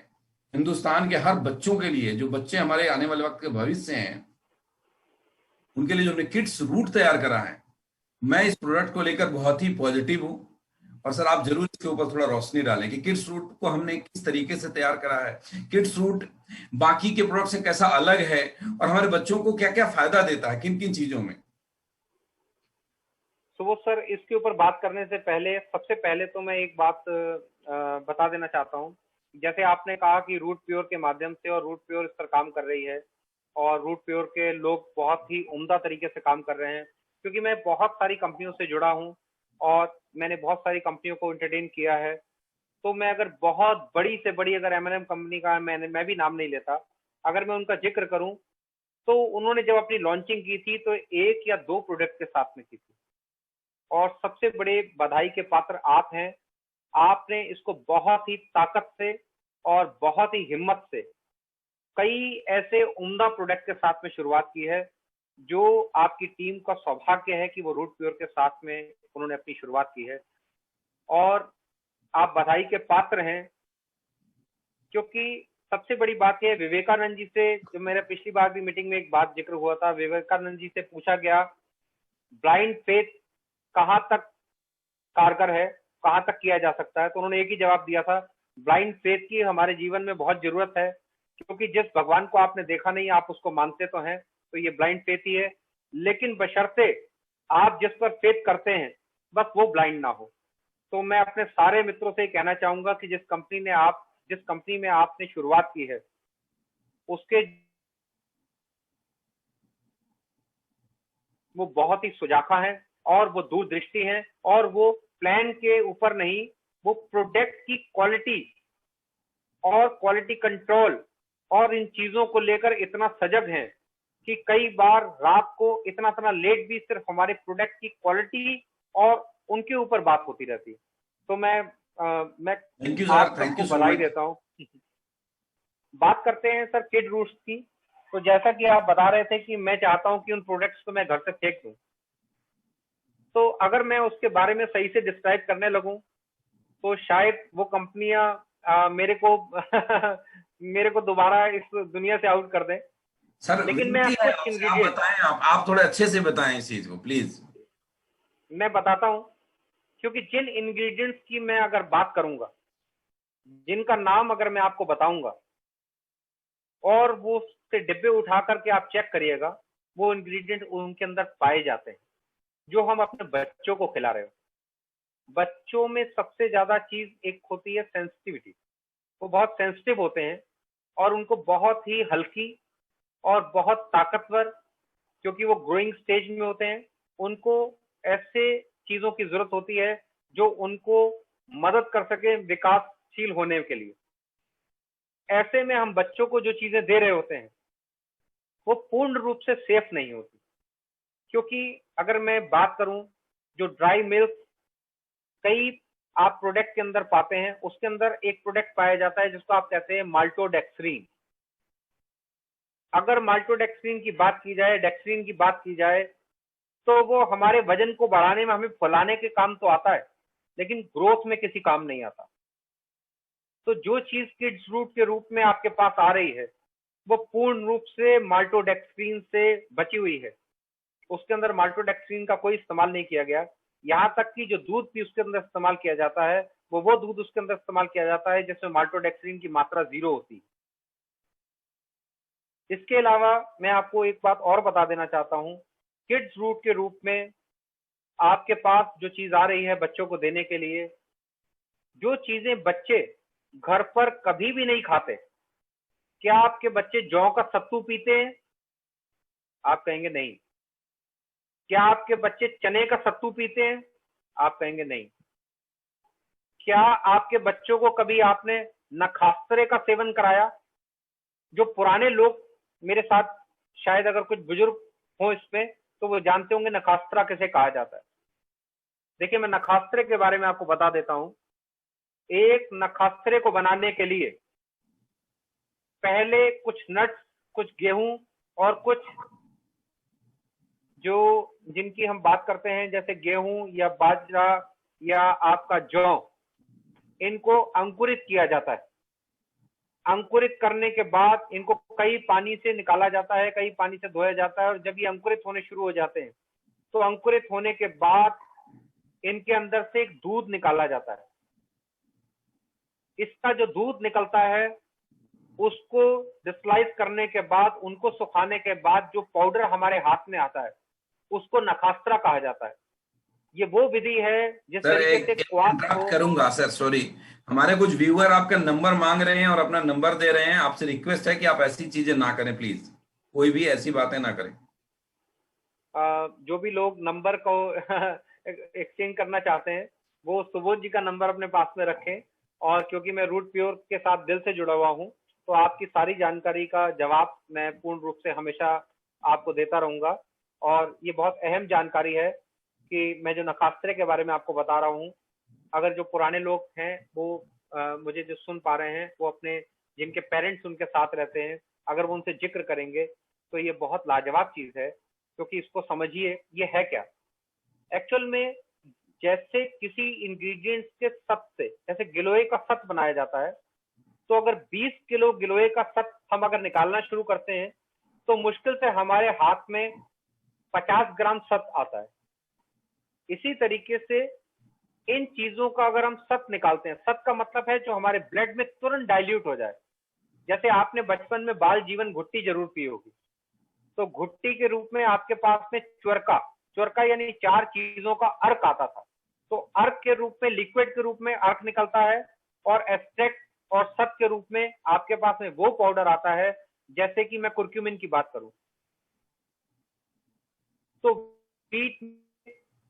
हिंदुस्तान के हर बच्चों के लिए, जो बच्चे हमारे आने वाले वक्त के भविष्य हैं, उनके लिए जो हमने किड्स रूट तैयार करा है, मैं इस प्रोडक्ट को लेकर बहुत ही पॉजिटिव हूं। और सर आप जरूर इसके ऊपर थोड़ा रोशनी डालें कि किड्स रूट को हमने किस तरीके से तैयार करा है, किड्स रूट बाकी के प्रोडक्ट से कैसा अलग है, और हमारे बच्चों को क्या क्या फायदा देता है, किन किन चीजों में। तो वो सर इसके ऊपर बात करने से पहले सबसे पहले तो मैं एक बात बता देना चाहता हूँ। जैसे आपने कहा कि रूट प्योर के माध्यम से, और रूट प्योर इस पर काम कर रही है, और रूट प्योर के लोग बहुत ही उम्दा तरीके से काम कर रहे हैं, क्योंकि मैं बहुत सारी कंपनियों से जुड़ा हूँ और मैंने बहुत सारी कंपनियों को एंटरटेन किया है। तो मैं अगर बहुत बड़ी से बड़ी, अगर एमएनएम कंपनी का मैं भी नाम नहीं लेता, अगर मैं उनका जिक्र करूं, तो उन्होंने जब अपनी लॉन्चिंग की थी तो एक या दो प्रोडक्ट के साथ में की थी, और सबसे बड़े बधाई के पात्र आप हैं। आपने इसको बहुत ही ताकत से और बहुत ही हिम्मत से कई ऐसे उम्दा प्रोडक्ट के साथ में शुरुआत की है, जो आपकी टीम का सौभाग्य है कि वो रूट प्योर के साथ में उन्होंने अपनी शुरुआत की है, और आप बधाई के पात्र हैं। क्योंकि सबसे बड़ी बात है, विवेकानंद जी से, जो मेरा पिछली बार भी मीटिंग में एक बात जिक्र हुआ था, विवेकानंद जी से पूछा गया ब्लाइंड फेथ कहाँ तक कारगर है, कहाँ तक किया जा सकता है, तो उन्होंने एक ही जवाब दिया था, ब्लाइंड फेथ की हमारे जीवन में बहुत जरूरत है, क्योंकि जिस भगवान को आपने देखा नहीं, आप उसको मानते तो हैं, तो ये ब्लाइंड फेथ ही है। लेकिन बशर्ते आप जिस पर फेथ करते हैं बस वो ब्लाइंड ना हो। तो मैं अपने सारे मित्रों से कहना चाहूंगा कि जिस कंपनी में आपने शुरुआत की है, उसके वो बहुत ही सुजाखा है, और वो दूरदृष्टि है, और वो प्लान के ऊपर नहीं, वो प्रोडक्ट की क्वालिटी और क्वालिटी कंट्रोल और इन चीजों को लेकर इतना सजग है कि कई बार रात को इतना इतना लेट भी सिर्फ हमारे प्रोडक्ट की क्वालिटी और उनके ऊपर बात होती रहती है। तो मैं थैंक यू सर, आप थैंक सबको यू सो बधाई मच। देता हूँ। बात करते हैं सर किड रूट्स की। तो जैसा कि आप बता रहे थे कि मैं चाहता हूं कि उन प्रोडक्ट्स को मैं घर से फेंक दूं, तो अगर मैं उसके बारे में सही से डिस्क्राइब करने लगूं तो शायद वो कंपनियां मेरे को मेरे को दोबारा इस दुनिया से आउट कर दें। सर लेकिन मैं विनती है कुछ आपसे, आप इंग्रेडिएंट बताएं, आप थोड़े अच्छे से बताएं इस चीज को प्लीज। मैं बताता हूं, क्योंकि जिन इंग्रेडिएंट्स की मैं अगर बात करूंगा, जिनका नाम अगर मैं आपको बताऊंगा, और वो उसके डिब्बे उठा करके आप चेक करिएगा, वो इंग्रेडिएंट उनके अंदर पाए जाते हैं जो हम अपने बच्चों को खिला रहे हो। बच्चों में सबसे ज्यादा चीज एक होती है सेंसिटिविटी। वो बहुत सेंसिटिव होते हैं, और उनको बहुत ही हल्की और बहुत ताकतवर, क्योंकि वो ग्रोइंग स्टेज में होते हैं, उनको ऐसे चीजों की जरूरत होती है जो उनको मदद कर सके विकासशील होने के लिए। ऐसे में हम बच्चों को जो चीजें दे रहे होते हैं वो पूर्ण रूप से सेफ नहीं होती, क्योंकि अगर मैं बात करूं, जो ड्राई मिल्क कई आप प्रोडक्ट के अंदर पाते हैं, उसके अंदर एक प्रोडक्ट पाया जाता है जिसको आप कहते हैं माल्टोडेक्सट्रीन। अगर माल्टोडेक्सट्रीन की बात की जाए, डेक्सट्रीन की बात की जाए, तो वो हमारे वजन को बढ़ाने में, हमें फुलाने के काम तो आता है, लेकिन ग्रोथ में किसी काम नहीं आता। तो जो चीज किड्स रूट के रूप में आपके पास आ रही है वो पूर्ण रूप से माल्टोडेक्सट्रीन से बची हुई है। उसके अंदर माल्टोडेक्सट्रीन का कोई इस्तेमाल नहीं किया गया। यहाँ तक कि जो दूध भी उसके अंदर इस्तेमाल किया जाता है वो दूध उसके अंदर इस्तेमाल किया जाता है जिसमें माल्टोडेक्सट्रीन की मात्रा 0 होती है। इसके अलावा मैं आपको एक बात और बता देना चाहता हूँ, किड्स रूट के रूप में आपके पास जो चीज आ रही है बच्चों को देने के लिए, जो चीजें बच्चे घर पर कभी भी नहीं खाते। क्या आपके बच्चे जौ का सत्तू पीते हैं? आप कहेंगे नहीं। क्या आपके बच्चे चने का सत्तू पीते हैं? आप कहेंगे नहीं। क्या आपके बच्चों को कभी आपने नखास्त्रे का सेवन कराया? जो पुराने लोग मेरे साथ, शायद अगर कुछ बुजुर्ग हो इसमें, तो वो जानते होंगे नखास्त्रा किसे कहा जाता है। देखिए, मैं नखास्त्रे के बारे में आपको बता देता हूं। एक नखास्त्रे को बनाने के लिए पहले कुछ नट्स, कुछ गेहूं और कुछ जो जिनकी हम बात करते हैं जैसे गेहूं या बाजरा या आपका जौ, इनको अंकुरित किया जाता है। अंकुरित करने के बाद इनको कई पानी से निकाला जाता है, कई पानी से धोया जाता है, और जब ये अंकुरित होने शुरू हो जाते हैं तो अंकुरित होने के बाद इनके अंदर से एक दूध निकाला जाता है। इसका जो दूध निकलता है उसको डिस्लाइस करने के बाद, उनको सुखाने के बाद जो पाउडर हमारे हाथ में आता है उसको नखास्त्रा कहा जाता है। ये वो विधि है जिस सर तरीके से क्वाथ इंटरप्ट को। करूंगा सर, सॉरी। हमारे कुछ व्यूअर आपका नंबर मांग रहे हैं और अपना नंबर दे रहे हैं। आपसे रिक्वेस्ट है कि आप ऐसी चीजें ना करें, प्लीज कोई भी ऐसी बातें ना करें। जो भी लोग नंबर को एक्सचेंज करना चाहते हैं वो सुबोध जी का नंबर अपने पास में रखें, और क्योंकि मैं रूट प्योर के साथ दिल से जुड़ा हुआ हूं, तो आपकी सारी जानकारी का जवाब मैं पूर्ण रूप से हमेशा आपको देता रहूंगा। और ये बहुत अहम जानकारी है कि मैं जो नखास्त्रे के बारे में आपको बता रहा हूँ, अगर जो पुराने लोग हैं वो मुझे जो सुन पा रहे हैं, वो अपने जिनके पेरेंट्स उनके साथ रहते हैं, अगर वो उनसे जिक्र करेंगे तो ये बहुत लाजवाब चीज है। क्योंकि इसको समझिए, ये है क्या एक्चुअल में। जैसे किसी इंग्रेडिएंट्स के सत से, जैसे गिलोय का सत बनाया जाता है, तो अगर 20 किलो गिलोय का सत हम अगर निकालना शुरू करते हैं तो मुश्किल से हमारे हाथ में 50 ग्राम सत आता है। इसी तरीके से इन चीजों का अगर हम सत निकालते हैं, सत का मतलब है जो हमारे ब्लड में तुरंत डाइल्यूट हो जाए। जैसे आपने बचपन में बाल जीवन घुट्टी जरूर पी होगी, तो घुट्टी के रूप में आपके पास में च्वरका, च्वरका यानी 4 चीजों का अर्क आता था। तो अर्क के रूप में, लिक्विड के रूप में अर्क निकलता है, और एक्सट्रैक्ट और सत के रूप में आपके पास में वो पाउडर आता है। जैसे कि मैं कुर्क्यूमिन की बात करूं तो पीट,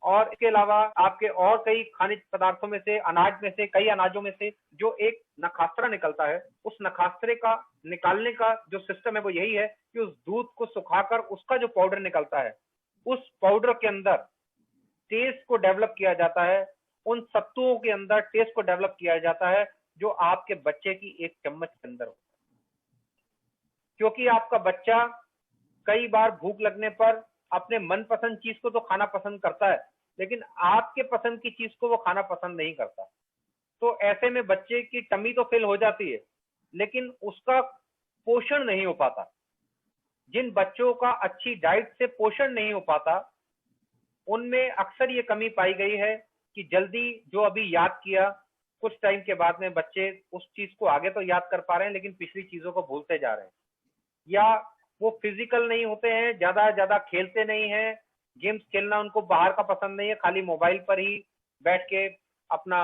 और इसके अलावा आपके और कई खनिज पदार्थों में से, अनाज में से, कई अनाजों में से जो एक नखास्त्रा निकलता है, उस नखास्त्रे का निकालने का जो सिस्टम है वो यही है कि उस दूध को सुखाकर उसका जो पाउडर निकलता है, उस पाउडर के अंदर टेस्ट को डेवलप किया जाता है। उन सत्तुओं के अंदर टेस्ट को डेवलप किया जाता है जो आपके बच्चे की एक चम्मच के अंदर हो। क्योंकि आपका बच्चा कई बार भूख लगने पर अपने मनपसंद चीज को तो खाना पसंद करता है, लेकिन आपके पसंद की चीज को वो खाना पसंद नहीं करता। तो ऐसे में बच्चे की टमी तो फिल हो जाती है, लेकिन उसका पोषण नहीं हो पाता। जिन बच्चों का अच्छी डाइट से पोषण नहीं हो पाता, उनमें अक्सर ये कमी पाई गई है कि जल्दी जो अभी याद किया, कुछ टाइम के बाद में बच्चे उस चीज को आगे तो याद कर पा रहे हैं लेकिन पिछली चीजों को भूलते जा रहे हैं, या वो फिजिकल नहीं होते हैं, ज्यादा ज्यादा खेलते नहीं हैं, गेम्स खेलना उनको बाहर का पसंद नहीं है, खाली मोबाइल पर ही बैठ के अपना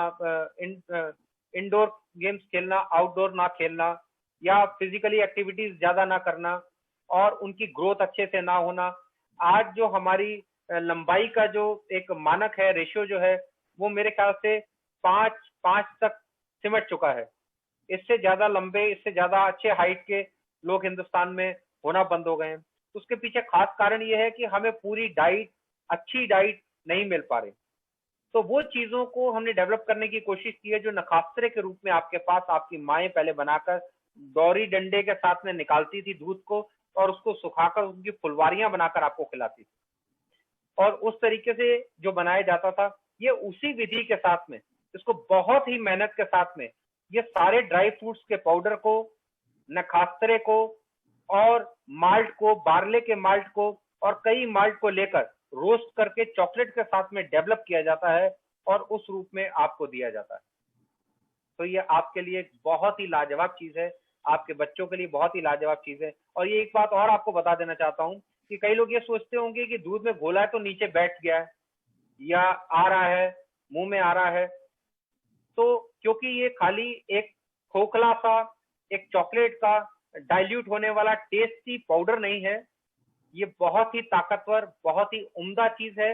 इंडोर गेम्स खेलना, आउटडोर ना खेलना, या फिजिकली एक्टिविटीज ज्यादा ना करना, और उनकी ग्रोथ अच्छे से ना होना। आज जो हमारी लंबाई का जो एक मानक है, रेशियो जो है वो मेरे ख्याल से 5 तक सिमट चुका है। इससे ज्यादा लंबे, इससे ज्यादा अच्छे हाइट के लोग हिंदुस्तान में होना बंद हो गए हैं। उसके पीछे खास कारण ये है कि हमें पूरी डाइट, अच्छी डाइट नहीं मिल पा रही। तो वो चीजों को हमने डेवलप करने की कोशिश की है जो नखास्त्रे के रूप में आपके पास आपकी माएँ पहले बनाकर दौरी डंडे के साथ में निकालती थी दूध को, और उसको सुखाकर उनकी फुलवारियां बनाकर आपको खिलाती थी। और उस तरीके से जो बनाया जाता था, ये उसी विधि के साथ में, इसको बहुत ही मेहनत के साथ में, ये सारे ड्राई फ्रूट्स के पाउडर को, नखास्त्रे को और माल्ट को, बार्ले के माल्ट को और कई माल्ट को लेकर रोस्ट करके चॉकलेट के साथ में डेवलप किया जाता है और उस रूप में आपको दिया जाता है। तो ये आपके लिए एक बहुत ही लाजवाब चीज है, आपके बच्चों के लिए बहुत ही लाजवाब चीज है। और ये एक बात और आपको बता देना चाहता हूँ कि कई लोग ये सोचते होंगे कि दूध में घोला है तो नीचे बैठ गया है या आ रहा है, मुंह में आ रहा है। तो क्योंकि ये खाली एक खोखला सा, एक चॉकलेट का डाइल्यूट होने वाला टेस्टी पाउडर नहीं है, ये बहुत ही ताकतवर, बहुत ही उम्दा चीज है।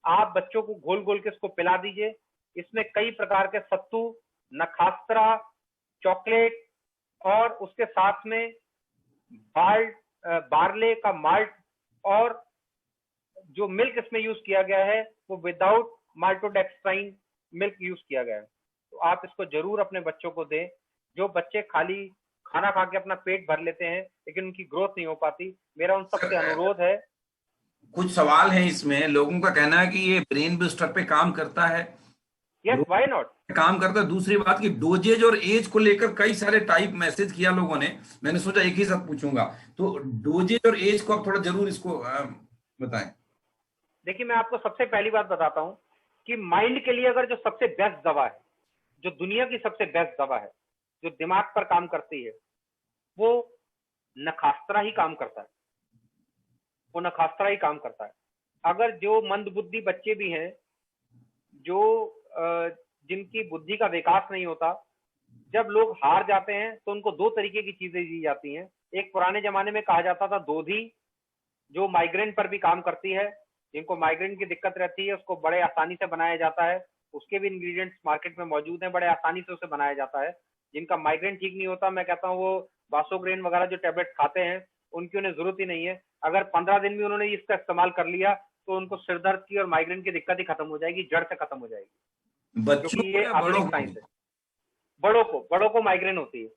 आप बच्चों को घोल घोल के इसको पिला दीजिए। इसमें कई प्रकार के सत्तू, नखास्त्रा, चॉकलेट और उसके साथ में बार्ले का माल्ट, और जो मिल्क इसमें यूज किया गया है वो विदाउट माल्टोडेक्स्ट्राइन मिल्क यूज किया गया है। तो आप इसको जरूर अपने बच्चों को दें। जो बच्चे खाली खाना खा के अपना पेट भर लेते हैं लेकिन उनकी ग्रोथ नहीं हो पाती, मेरा उन सबसे अनुरोध है। कुछ सवाल है इसमें, लोगों का कहना है कि ये ब्रेन बूस्टर पे काम करता है। Yes, why not. काम करता है। दूसरी बात की डोजेज और एज को लेकर कई सारे टाइप मैसेज किया लोगों ने, मैंने सोचा एक ही साथ पूछूंगा। तो डोजेज और एज को आप थोड़ा जरूर इसको बताएं। देखिए, मैं आपको सबसे पहली बात बताता हूँ कि माइंड के लिए अगर जो सबसे बेस्ट दवा है, जो दुनिया की सबसे बेस्ट दवा है, जो दिमाग पर काम करती है, वो नखास्त्रा ही काम करता है। वो नखास्त्रा ही काम करता है। अगर जो मंदबुद्धि बच्चे भी हैं, जो जिनकी बुद्धि का विकास नहीं होता, जब लोग हार जाते हैं तो उनको दो तरीके की चीजें दी जाती हैं। एक पुराने जमाने में कहा जाता था दोधी, जो माइग्रेन पर भी काम करती है। जिनको माइग्रेन की दिक्कत रहती है उसको बड़े आसानी से बनाया जाता है, उसके भी इंग्रेडिएंट्स मार्केट में मौजूद हैं, बड़े आसानी से उसे बनाया जाता है। जिनका माइग्रेन ठीक नहीं होता, मैं कहता हूँ वो बासोग्रेन वगैरह जो टेबलेट खाते हैं उनकी उन्हें जरूरत ही नहीं है। अगर 15 दिन भी उन्होंने इसका इस्तेमाल कर लिया तो उनको सिरदर्द की और माइग्रेन की दिक्कत ही खत्म हो जाएगी, जड़ से खत्म हो जाएगी। बच्चों क्योंकि ये या आधुनिक बड़ों साइंस को? है। बड़ों को माइग्रेन होती है।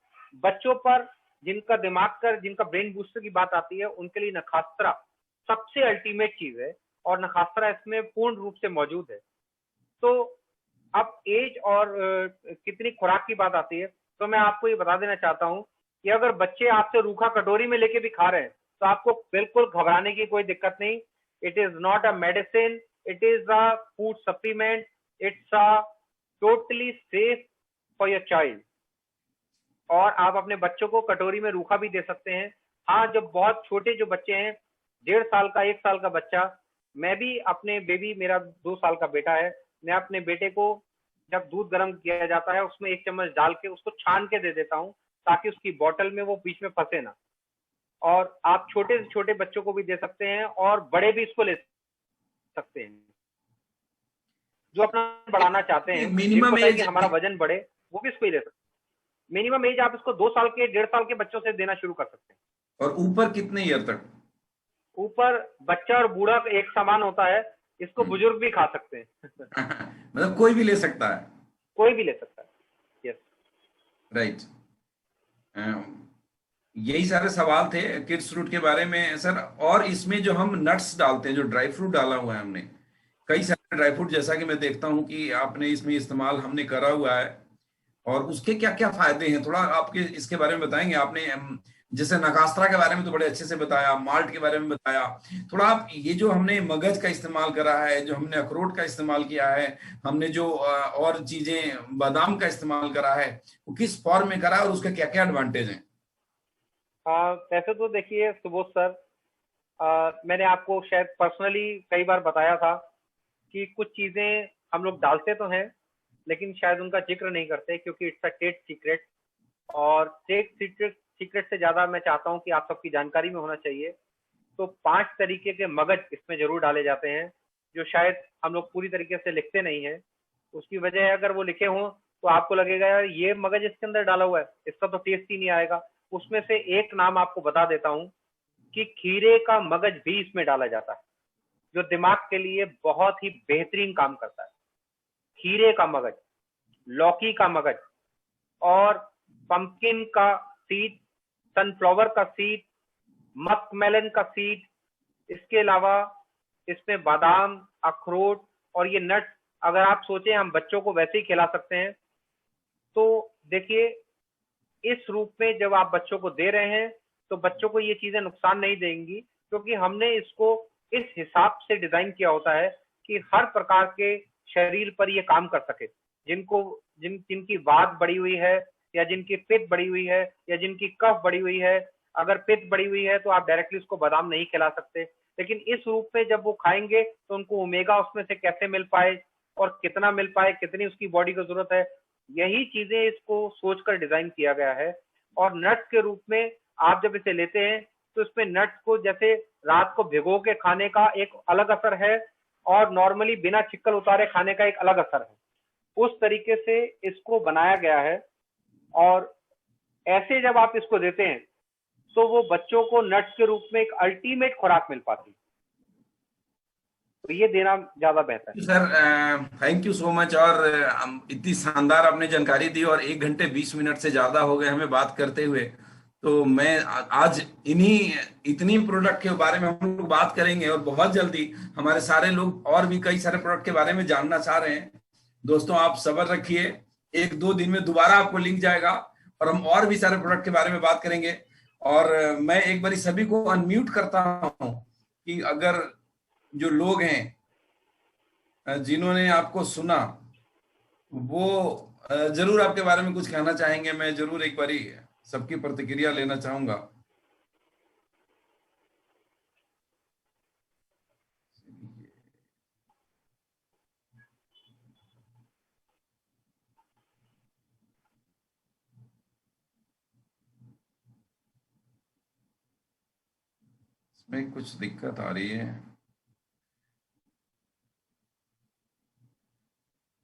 बच्चों पर, जिनका दिमाग का, जिनका ब्रेन बूस्टर की बात आती है, उनके लिए नखास्त्रा सबसे अल्टीमेट चीज है और नखास्त्रा इसमें पूर्ण रूप से मौजूद है। तो अब एज और कितनी खुराक की बात आती है, तो मैं आपको ये बता देना चाहता हूँ कि अगर बच्चे आपसे रूखा कटोरी में लेके भी खा रहे हैं तो आपको बिल्कुल घबराने की कोई दिक्कत नहीं। It is not a medicine, it is a food supplement, it's a totally safe for your child. और आप अपने बच्चों को कटोरी में रूखा भी दे सकते हैं। हाँ, जब बहुत छोटे जो बच्चे हैं, 1.5 साल का, 1 साल का बच्चा, मैं भी अपने बेबी, मेरा 2 साल का बेटा है, मैं अपने बेटे को जब दूध गर्म किया जाता है उसमें 1 चम्मच डाल के उसको छान के दे देता हूँ ताकि उसकी बॉटल में वो बीच में फंसे ना। और आप छोटे से छोटे बच्चों को भी दे सकते हैं और बड़े भी इसको ले सकते हैं जो अपना बढ़ाना चाहते हैं, जिनको मिनिमम पता है कि एज? हमारा वजन बढ़े, वो भी इसको ही ले सकते हैं। मिनिमम एज आप इसको 2 साल के, 1.5 साल के बच्चों से देना शुरू कर सकते हैं। और ऊपर कितने ईयर तक? ऊपर बच्चा और बूढ़ा एक समान होता है, इसको बुजुर्ग भी खा सकते हैं। मतलब कोई भी ले सकता है? कोई भी ले सकता है। Yes, right. यही सारे सवाल थे किड्स फ्रूट के बारे में सर। और इसमें जो हम नट्स डालते हैं, जो ड्राई फ्रूट डाला हुआ है हमने, कई सारे ड्राई फ्रूट, जैसा कि मैं देखता हूँ कि आपने इसमें इस्तेमाल हमने करा हुआ है, और उसके क्या क्या फायदे हैं, थोड़ा आपके इसके बारे में बताएंगे? आपने जैसे नकास्त्रा के बारे में तो बड़े अच्छे से बताया, माल्ट के बारे में बताया, थोड़ा आप ये जो हमने मगज का इस्तेमाल करा है, जो हमने अखरोट का इस्तेमाल किया है, हमने जो और चीजें बादाम का इस्तेमाल करा है, वो किस फॉर्म में करा है और उसके क्या क्या एडवांटेज हैं? वैसे तो देखिए सुबोध सर, मैंने आपको शायद पर्सनली कई बार बताया था कि कुछ चीजें हम लोग डालते तो हैं लेकिन शायद उनका जिक्र नहीं करते क्योंकि इट्स अ स्टेट सीक्रेट। और स्टेट सीक्रेट से ज्यादा मैं चाहता हूं कि आप सबकी जानकारी में होना चाहिए। तो 5 तरीके के मगज इसमें जरूर डाले जाते हैं जो शायद हम लोग पूरी तरीके से लिखते नहीं हैं। उसकी वजह अगर वो लिखे हों तो आपको लगेगा यार ये मगज इसके अंदर डाला हुआ है, इसका तो टेस्ट ही नहीं आएगा। उसमें से एक नाम आपको बता देता हूँ कि खीरे का मगज भी इसमें डाला जाता है, जो दिमाग के लिए बहुत ही बेहतरीन काम करता है। खीरे का मगज, लौकी का मगज और पंपकिन का सीड, सनफ्लावर का सीड, मस्कमेलन का सीड, इसके अलावा इसमें बादाम, अखरोट और ये नट्स, अगर आप सोचें हम बच्चों को वैसे ही खिला सकते हैं, तो देखिए इस रूप में जब आप बच्चों को दे रहे हैं तो बच्चों को ये चीजें नुकसान नहीं देंगी, क्योंकि हमने इसको इस हिसाब से डिजाइन किया होता है कि हर प्रकार के शरीर पर ये काम कर सके। जिनकी वात बढ़ी हुई है, या जिनकी पित्त बढ़ी हुई है, या जिनकी कफ बढ़ी हुई है। अगर पित्त बढ़ी हुई है तो आप डायरेक्टली उसको बादाम नहीं खिला सकते, लेकिन इस रूप में जब वो खाएंगे तो उनको ओमेगा उसमें से कैसे मिल पाए और कितना मिल पाए, कितनी उसकी बॉडी को जरूरत है, यही चीजें इसको सोचकर डिजाइन किया गया है। और नट्स के रूप में आप जब इसे लेते हैं तो इसमें नट्स को जैसे रात को भिगो के खाने का एक अलग असर है और नॉर्मली बिना छिक्कल उतारे खाने का एक अलग असर है। उस तरीके से इसको बनाया गया है और ऐसे जब आप इसको देते हैं तो वो बच्चों को नट्स के रूप में एक अल्टीमेट खुराक मिल पाती है, तो ये देना ज्यादा बेहतर है। Sir thank you so much. और इतनी शानदार आपने जानकारी दी और 1 घंटे 20 मिनट से ज्यादा हो गए हमें बात करते हुए। तो मैं आज इतनी प्रोडक्ट के बारे में हम लोग बात करेंगे और बहुत जल्दी हमारे सारे लोग और भी कई सारे प्रोडक्ट के बारे में जानना चाह रहे हैं। दोस्तों आप सब्र रखिए, 1-2 दिन में दोबारा आपको लिंक जाएगा और हम और भी सारे प्रोडक्ट के बारे में बात करेंगे। और मैं एक बार सभी को अनम्यूट करता हूं कि अगर जो लोग हैं जिन्होंने आपको सुना वो जरूर आपके बारे में कुछ कहना चाहेंगे। मैं जरूर एक बारी सबकी प्रतिक्रिया लेना चाहूंगा। इसमें कुछ दिक्कत आ रही है,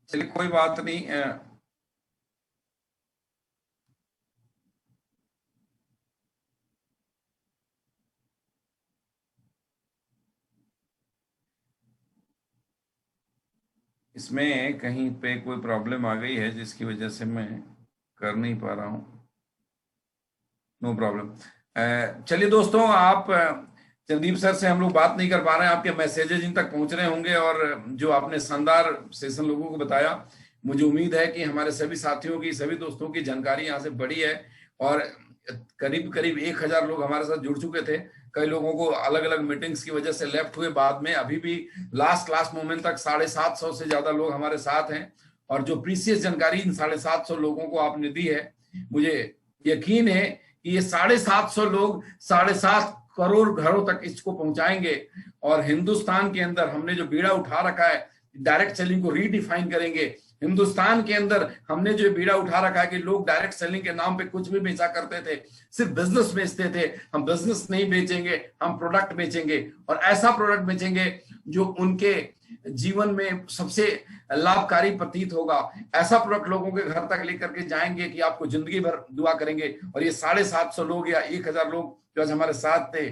चलिए कोई बात नहीं। इसमें कहीं पे कोई प्रॉब्लम आ गई है जिसकी वजह से मैं कर नहीं पा रहा हूं। No problem. चलिए दोस्तों, आप चंदीप सर से हम लोग बात नहीं कर पा रहे हैं, आपके मैसेजेस इन तक पहुंच रहे होंगे और जो आपने शानदार सेशन लोगों को बताया, मुझे उम्मीद है कि हमारे सभी साथियों की, सभी दोस्तों की जानकारी यहाँ से बढ़ी है। और करीब करीब 1000 लोग हमारे साथ जुड़ चुके थे। कई लोगों को अलग अलग मीटिंग्स की वजह से लेफ्ट हुए बाद में, अभी भी लास्ट मोमेंट तक 750 से ज्यादा लोग हमारे साथ हैं। और जो प्रीसियस जानकारी इन 750 लोगों को आपने दी है, मुझे यकीन है कि ये 750 लोग 7.5 करोड़ घरों तक इसको पहुंचाएंगे। और हिंदुस्तान के अंदर हमने जो बीड़ा उठा रखा है, डायरेक्ट सेलिंग को रीडिफाइन करेंगे। हिंदुस्तान के अंदर हमने जो बीड़ा उठा रखा है कि लोग डायरेक्ट सेलिंग के नाम पे कुछ भी बेचा करते थे, सिर्फ बिजनेस बेचते थे। हम बिजनेस नहीं बेचेंगे, हम प्रोडक्ट बेचेंगे और ऐसा प्रोडक्ट बेचेंगे जो उनके जीवन में सबसे लाभकारी प्रतीत होगा। ऐसा प्रोडक्ट लोगों के घर तक लेकर के जाएंगे कि आपको जिंदगी भर दुआ करेंगे। और ये 750 लोग या 1000 लोग जो आज हमारे साथ थे,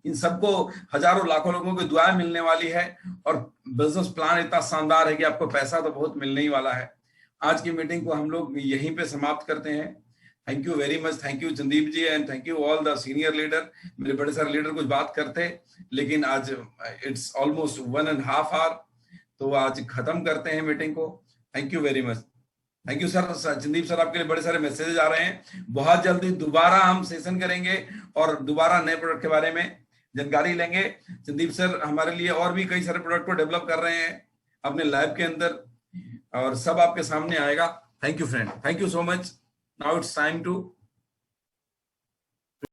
इन सबको हजारों लाखों लोगों की दुआएं मिलने वाली है। और बिजनेस प्लान इतना शानदार है कि आपको पैसा तो बहुत मिलने ही वाला है। आज की मीटिंग को हम लोग यहीं पे समाप्त करते हैं। Thank you very much. Thank you Chandeep ji and thank you all the senior leader. मेरे बड़े सारे लीडर कुछ बात करते, लेकिन आज इट्स ऑलमोस्ट 1.5 आवर, तो आज खत्म करते हैं मीटिंग को। Thank you very much. Thank you sir. Chandeep sir, आपके लिए बड़े सारे मैसेजेस आ रहे हैं। बहुत जल्दी दोबारा हम सेशन करेंगे और दोबारा नए प्रोडक्ट के बारे में जानकारी लेंगे। चंदीप सर हमारे लिए और भी कई सारे प्रोडक्ट को डेवलप कर रहे हैं अपने लैब के अंदर, और सब आपके सामने आएगा। Thank you friend, thank you so much. Now it's time to